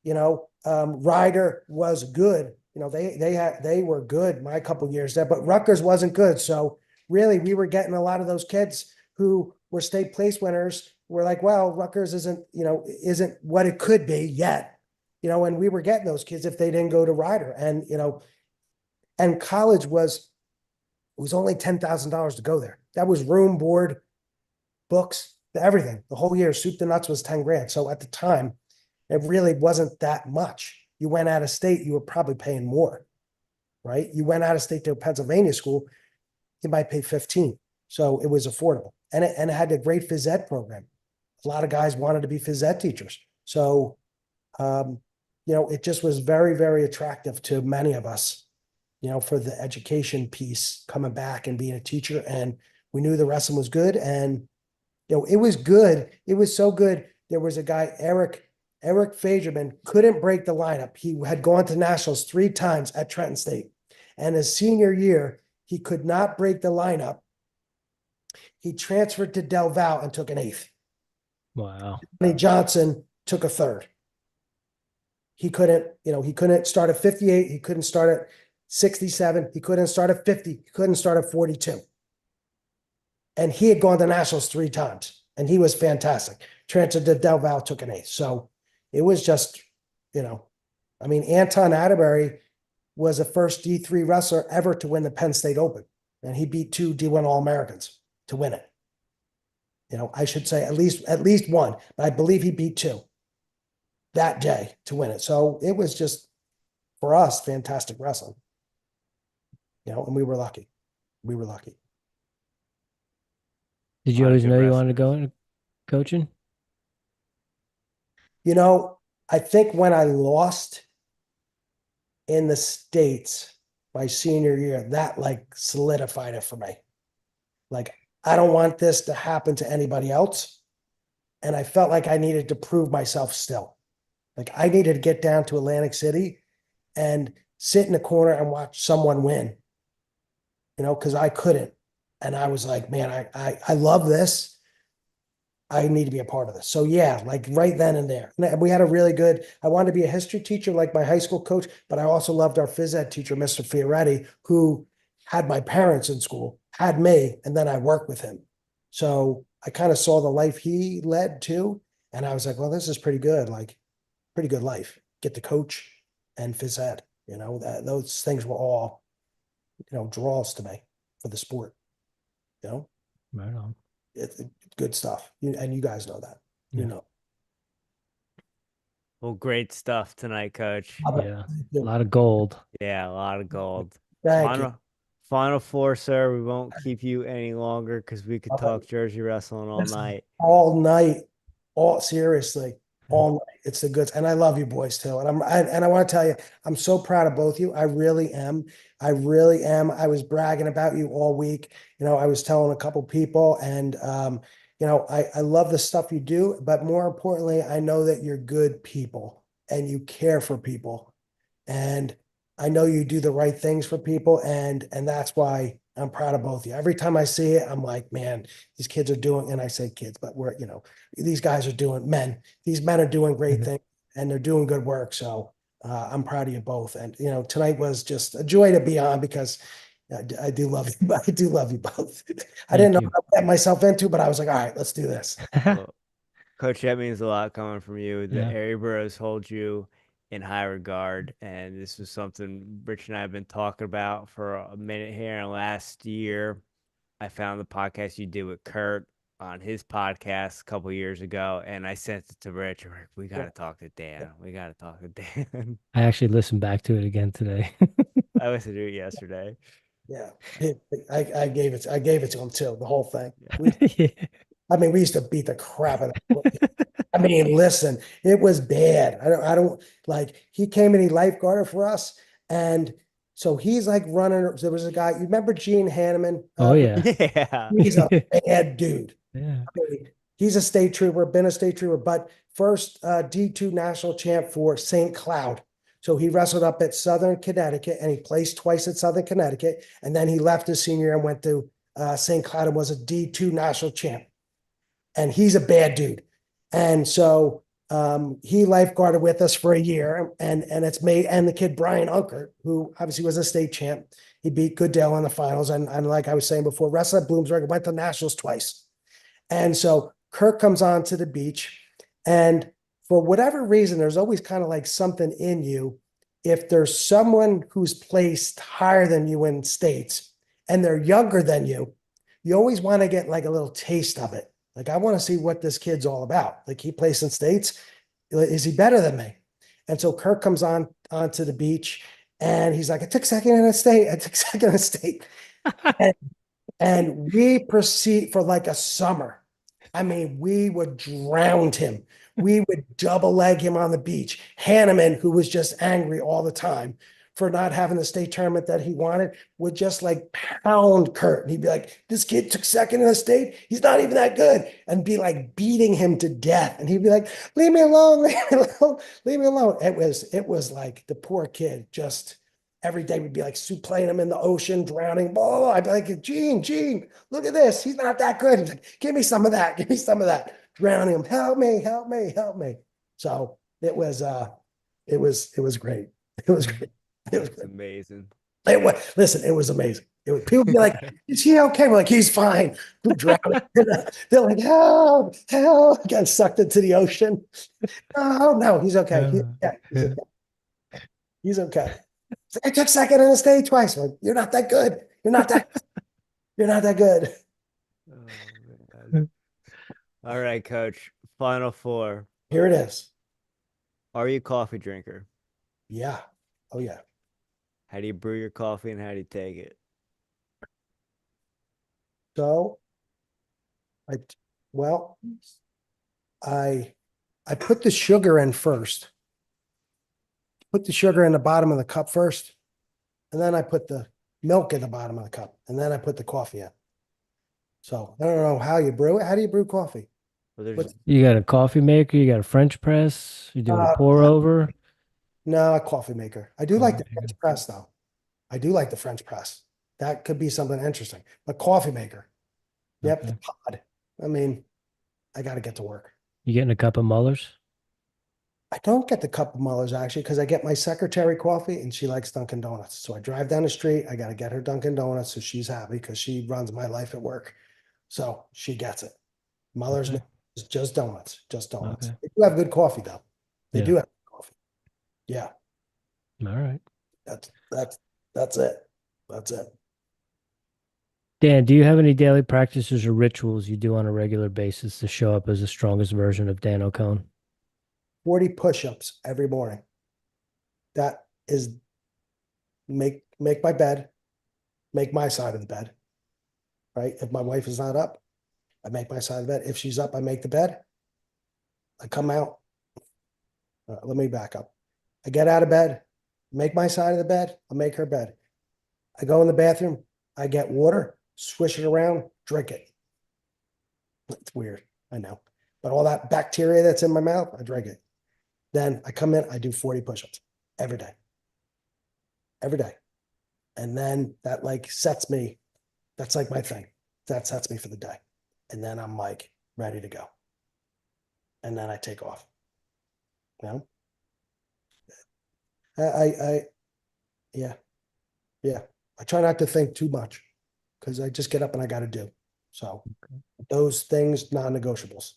You know, Ryder was good. You know, they were good my couple years there, but Rutgers wasn't good. So really, we were getting a lot of those kids who were state place winners. We're like, well, Rutgers isn't what it could be yet. You know, and we were getting those kids if they didn't go to Ryder. And, you know, and college was only $10,000 to go there. That was room, board, books, everything. The whole year, soup to nuts was 10 grand. So at the time, it really wasn't that much. You went out of state, you were probably paying more, right? You went out of state to a Pennsylvania school, you might pay 15. So it was affordable. And it had a great phys ed program. A lot of guys wanted to be phys ed teachers. So, you know, it just was very, very attractive to many of us, you know, for the education piece, coming back and being a teacher. And we knew the wrestling was good. And, you know, it was good. It was so good. There was a guy, Eric Fagerman, couldn't break the lineup. He had gone to nationals 3 times at Trenton State. And his senior year, he could not break the lineup. He transferred to Del Val and took an 8th. Wow. Johnny Johnson took a 3rd. He couldn't start at 58. He couldn't start at 67. He couldn't start at 50. He couldn't start at 42. And he had gone to nationals 3 times, and he was fantastic. Transferred to Del Val, took an 8th. So it was just, you know, I mean, Anton Atterbury was the first D3 wrestler ever to win the Penn State Open, and he beat 2 D1 All-Americans to win it. You know, I should say at least one, but I believe he beat 2 that day to win it. So it was just, for us, fantastic wrestling. You know, and we were lucky. We were lucky. Did you always know you wanted to go into coaching? You know, I think when I lost in the States my senior year, that like solidified it for me. Like, I don't want this to happen to anybody else. And I felt like I needed to prove myself still. Like, I needed to get down to Atlantic City and sit in the corner and watch someone win, because I couldn't. And I was like, man, I love this. I need to be a part of this. So yeah, like right then and there. And we had a really good, I wanted to be a history teacher like my high school coach, but I also loved our phys ed teacher, Mr. Fioretti, who had my parents in school, had me, and then I worked with him. So I kind of saw the life he led too. And I was like, well, this is pretty good. Like pretty good life. Get to coach and phys ed, those things were all, draws to me for the sport, Right on. it's good stuff. And you guys know that, Yeah. Well, great stuff tonight, Coach. Yeah. A lot of gold. Yeah, a lot of gold. Thank you. Final four, sir. We won't keep you any longer because we could talk Jersey wrestling all night. All night. Seriously. All night. It's the goods. And I love you boys too. And I want to tell you, I'm so proud of both of you. I really am. I really am. I was bragging about you all week. I was telling a couple people and I love the stuff you do, but more importantly, I know that you're good people and you care for people. And I know you do the right things for people. And that's why I'm proud of both of you. Every time I see it, I'm like, man, these kids are doing, and I say kids, but these guys are doing these men are doing great things and they're doing good work. So I'm proud of you both. And, tonight was just a joy to be on because I do love you. I do love you both. I didn't know what I got myself into, but I was like, all right, let's do this. Well, Coach, that means a lot coming from you. The Yeah. Airey Bros hold you in high regard, and this was something Rich and I have been talking about for a minute here. And last year, I found the podcast you did with Kurt on his podcast a couple years ago, and I sent it to Rich. We're like, we got to talk to Dan. We got to talk to Dan. I actually listened back to it again today. I listened to it yesterday. Yeah, I gave it to him too, the whole thing. Yeah. We used to beat the crap out of him. Listen, it was bad. I don't like, he came and he lifeguarded for us. And so he's like running. There was a guy, you remember Gene Hanneman? Oh yeah. Yeah. He's a bad dude. Yeah. He's a state trooper, been a state trooper, but first D2 national champ for St. Cloud. So he wrestled up at Southern Connecticut and he placed twice at Southern Connecticut. And then he left his senior and went to St. Cloud and was a D2 national champ. And he's a bad dude. And so he lifeguarded with us for a year. And it's me and the kid Brian Unkert, who obviously was a state champ. He beat Goodell in the finals. And like I was saying before, wrestled at Bloomsburg, went to nationals twice. And so Kirk comes on to the beach. And for whatever reason, there's always kind of like something in you. If there's someone who's placed higher than you in states and they're younger than you always want to get like a little taste of it. Like, I want to see what this kid's all about. Like, he plays in states. Is he better than me? And so Kirk comes onto the beach and he's like, I took second in a state. I took second in a state. and we proceed for like a summer. We would drown him. We would double leg him on the beach. Hanneman, who was just angry all the time for not having the state tournament that he wanted, would just like pound Kurt. And he'd be like, this kid took second in the state. He's not even that good. And be like beating him to death. And he'd be like, leave me alone, leave me alone, leave me alone. It was like the poor kid just every day we'd be like playing him in the ocean, drowning. Oh, I'd be like, Gene, look at this. He's not that good. He's like, give me some of that. Give me some of that. Drowning him. Help me. So it was great. It was great. It was amazing. Listen, it was amazing. People be like, is he okay? We're like, he's fine. We're drowning. They're like, help. Got sucked into the ocean. Oh, no, he's okay. He's okay. I took second in the state twice. Like, you're not that good. You're not that good. Oh, man. All right, Coach. Final four. Here it is. Are you a coffee drinker? Yeah. Oh, yeah. How do you brew your coffee and how do you take it? So, I put the sugar in first. Put the sugar in the bottom of the cup first, and then I put the milk in the bottom of the cup, and then I put the coffee in. So I don't know how you brew it. How do you brew coffee? Well, You got a coffee maker, you got a French press, you do a pour over. No, a coffee maker. I do like Coffee the maker. French press though. I do like the French press. That could be something interesting. But coffee maker. Yep, Okay. the pod. I mean, I got to get to work. You getting a cup of Muller's? I don't get the cup of Muller's actually because I get my secretary coffee and she likes Dunkin' Donuts. So I drive down the street. I got to get her Dunkin' Donuts so she's happy because she runs my life at work. So she gets it. Muller's Okay. is just donuts, just donuts. Okay. They do have good coffee though. They Yeah. do have good coffee. Yeah, All right. that's it. That's it. Dan, do you have any daily practices or rituals you do on a regular basis to show up as the strongest version of Dan Ocone? 40 push-ups every morning. That is make my bed, make my side of the bed. Right? If my wife is not up, I make my side of the bed. If she's up, I make the bed. I come out. Let me back up. I get out of bed, make my side of the bed. I'll make her bed. I go in the bathroom. I get water, swish it around, drink it. It's weird, I know. But all that bacteria that's in my mouth, I drink it. Then I come in, I do 40 push-ups every day. Every day. And then that like sets me, that's like my thing. That sets me for the day. And then I'm like ready to go. And then I take off. You know? Yeah. Yeah. I try not to think too much because I just get up and I got to do. So those things, non-negotiables. Is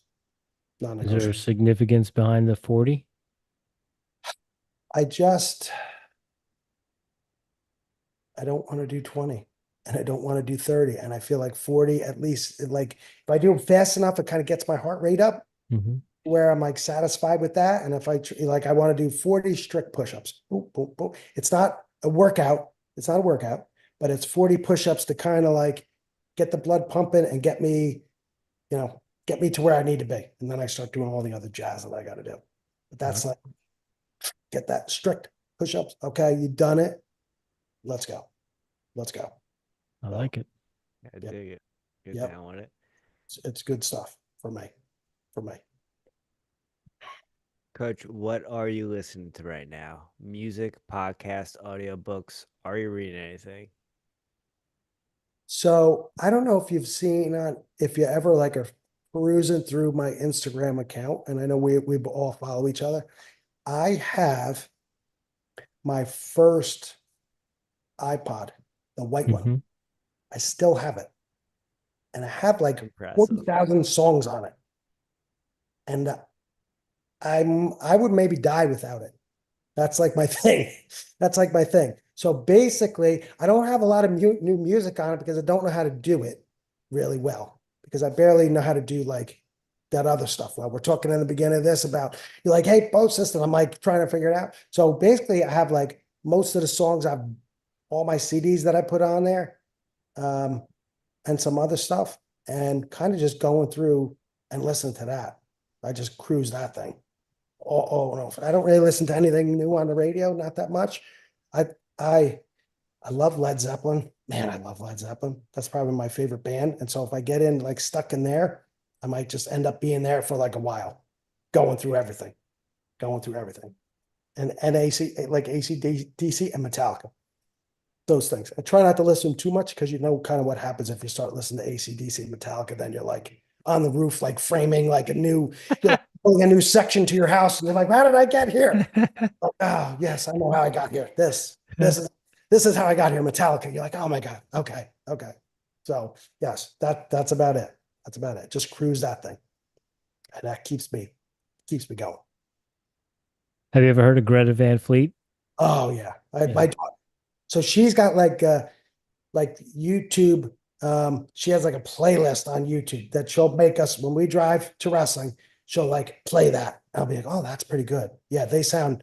there Non-negotiable. significance behind the 40? I don't want to do 20 and I don't want to do 30. And I feel like 40, at least like if I do it fast enough, it kind of gets my heart rate up Mm-hmm. where I'm like satisfied with that. And if I like, I want to do 40 strict push-ups. Boop, boop, boop. It's not a workout. It's not a workout, but it's 40 push-ups to kind of like get the blood pumping and get me, get me to where I need to be. And then I start doing all the other jazz that I got to do. But that's like, get that strict push-ups. Okay, you done it. Let's go. Let's go. I like it. I Yep. dig it. Get Yep. down with it. It's good stuff for me. Coach, what are you listening to right now? Music, podcast, audiobooks? Are you reading anything? So I don't know if you've seen if you ever like are perusing through my Instagram account, and I know we all follow each other. I have my first iPod, the white one. Mm-hmm. I still have it. And I have like Impressive. 40,000 songs on it. And I would maybe die without it. That's like my thing. That's like my thing. So basically, I don't have a lot of new music on it because I don't know how to do it really well because I barely know how to do like that other stuff. Well, we're talking in the beginning of this about you're like, hey, post this, and I'm like trying to figure it out. So basically, I have like most of the songs I've all my CDs that I put on there, and some other stuff, and kind of just going through and listening to that. I just cruise that thing. Oh no, I don't really listen to anything new on the radio, not that much. I I love Led Zeppelin. Man, I love Led Zeppelin. That's probably my favorite band. And so if I get in like stuck in there, I might just end up being there for like a while, going through everything. And AC, like AC/DC and Metallica. Those things. I try not to listen too much because you know kind of what happens if you start listening to AC/DC and Metallica, then you're like on the roof, like framing like you're like building a new section to your house, and you're like, how did I get here? Like, oh yes, I know how I got here. This is how I got here. Metallica. You're like, oh my God. Okay. So yes, that's about it. That's about it. Just cruise that thing. And that keeps me going. Have you ever heard of Greta Van Fleet? Oh yeah. Yeah. My daughter. So she's got like YouTube. She has like a playlist on YouTube that she'll make us when we drive to wrestling. She'll like play that. I'll be like, oh, that's pretty good. Yeah, they sound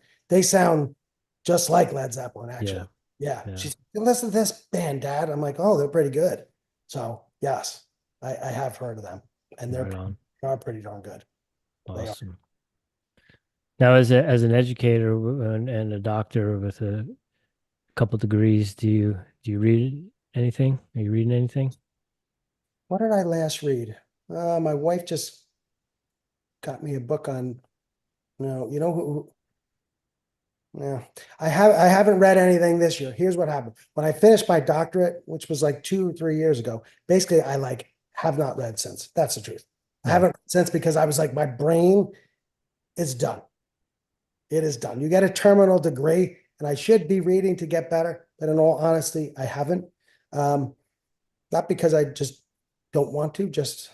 just like Led Zeppelin, actually. Yeah. Yeah. She's listen to this band, Dad. I'm like, oh, they're pretty good. So yes, I have heard of them, and Right on. are pretty darn good. They are. Awesome. Now, as an educator and a doctor with a couple degrees, do you read anything? Are you reading anything? What did I last read? My wife just got me a book on, you know who, Yeah, I haven't read anything this year. Here's what happened. When I finished my doctorate, which was like 2 or 3 years ago, basically I like have not read since. That's the truth. I Yeah. haven't read since because I was like, my brain is done. It is done. You get a terminal degree, and I should be reading to get better, but in all honesty, I haven't. Not because I just don't want to, just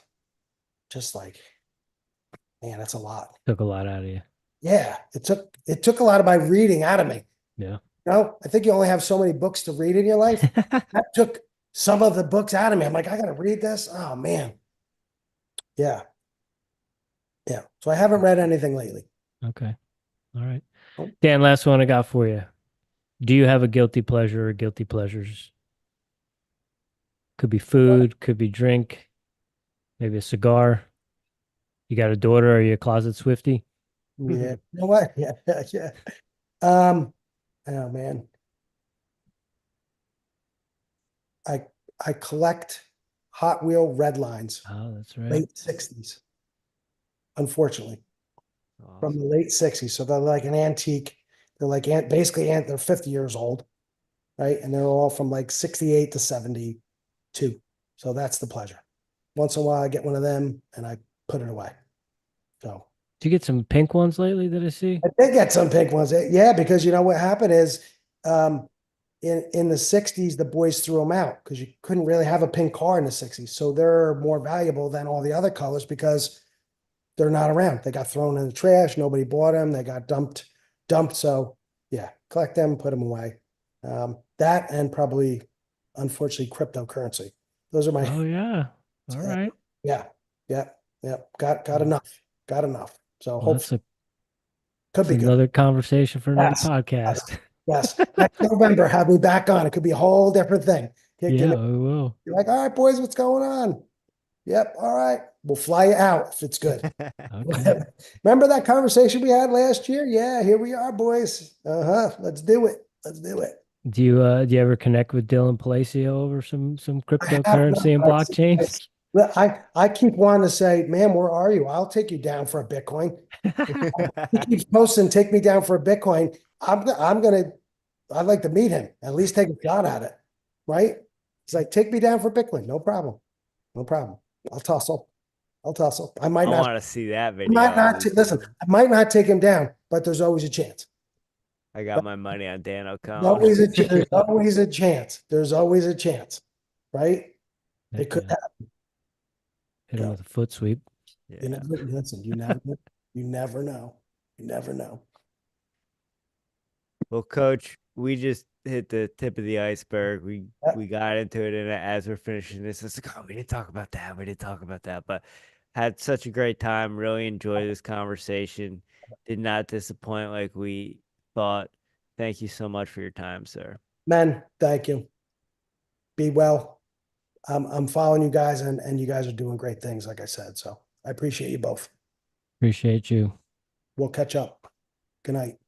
like, man, that's a lot. Took a lot out of you. Yeah, it took a lot of my reading out of me. Yeah. No, I think you only have so many books to read in your life. That took some of the books out of me. I'm like, I gotta read this. Oh man. Yeah. Yeah. So I haven't read anything lately. Okay. All right. Oh. Dan, last one I got for you. Do you have a guilty pleasure or guilty pleasures? Could be food, could be drink, maybe a cigar. You got a daughter? Are you a closet Swiftie? Yeah. You know what? Yeah, yeah. Oh man. I collect Hot Wheel red lines, Oh, that's right. late 60s, unfortunately. From Awesome. the late 60s. So they're like an antique. They're like basically they're 50 years old, right? And they're all from like 68 to 72. So that's the pleasure. Once in a while, I get one of them and I put it away. So Did you get some pink ones lately that I see? I did get some pink ones. Yeah, because you know what happened is in the 60s, the boys threw them out because you couldn't really have a pink car in the 60s. So they're more valuable than all the other colors because they're not around. They got thrown in the trash. Nobody bought them. They got dumped. So yeah, collect them, put them away. That and probably, unfortunately, cryptocurrency. Those are my. Oh yeah. All right. Yeah, yeah, yeah. Got enough. Got enough. So Well, that's hopefully could be good. another conversation for another Yes, podcast. Yes. Next November, have me back on. It could be a whole different thing. Yeah, we will. You're like, all right, boys, what's going on? Yep. All right. We'll fly you out if it's good. Okay. Remember that conversation we had last year? Yeah, here we are, boys. Let's do it. Let's do it. Do you ever connect with Dylan Palacio over some I have cryptocurrency and not. blockchain? Well, I keep wanting to say, man, where are you? I'll take you down for a Bitcoin. He keeps posting, take me down for a Bitcoin. I'd like to meet him, at least take a shot at it. Right? He's like, take me down for Bitcoin. No problem. No problem. I'll tussle. I might I not. want to see that I video. might not listen. I might not take him down, but there's always a chance. I got my money on Dan There's always Ocone. there's always a chance. There's always a chance, right? It Heck could yeah. happen. Hit him with a foot sweep. Yeah. You never listen. You never know. You never know. Well, Coach, we just hit the tip of the iceberg. We got into it, and as we're finishing this, it's like, oh, we didn't talk about that. We didn't talk about that, but had such a great time. Really enjoyed this conversation. Did not disappoint like we thought. Thank you so much for your time, sir. Men, thank you. Be well. I'm following you guys, and you guys are doing great things, like I said. So I appreciate you both. Appreciate you. We'll catch up. Good night.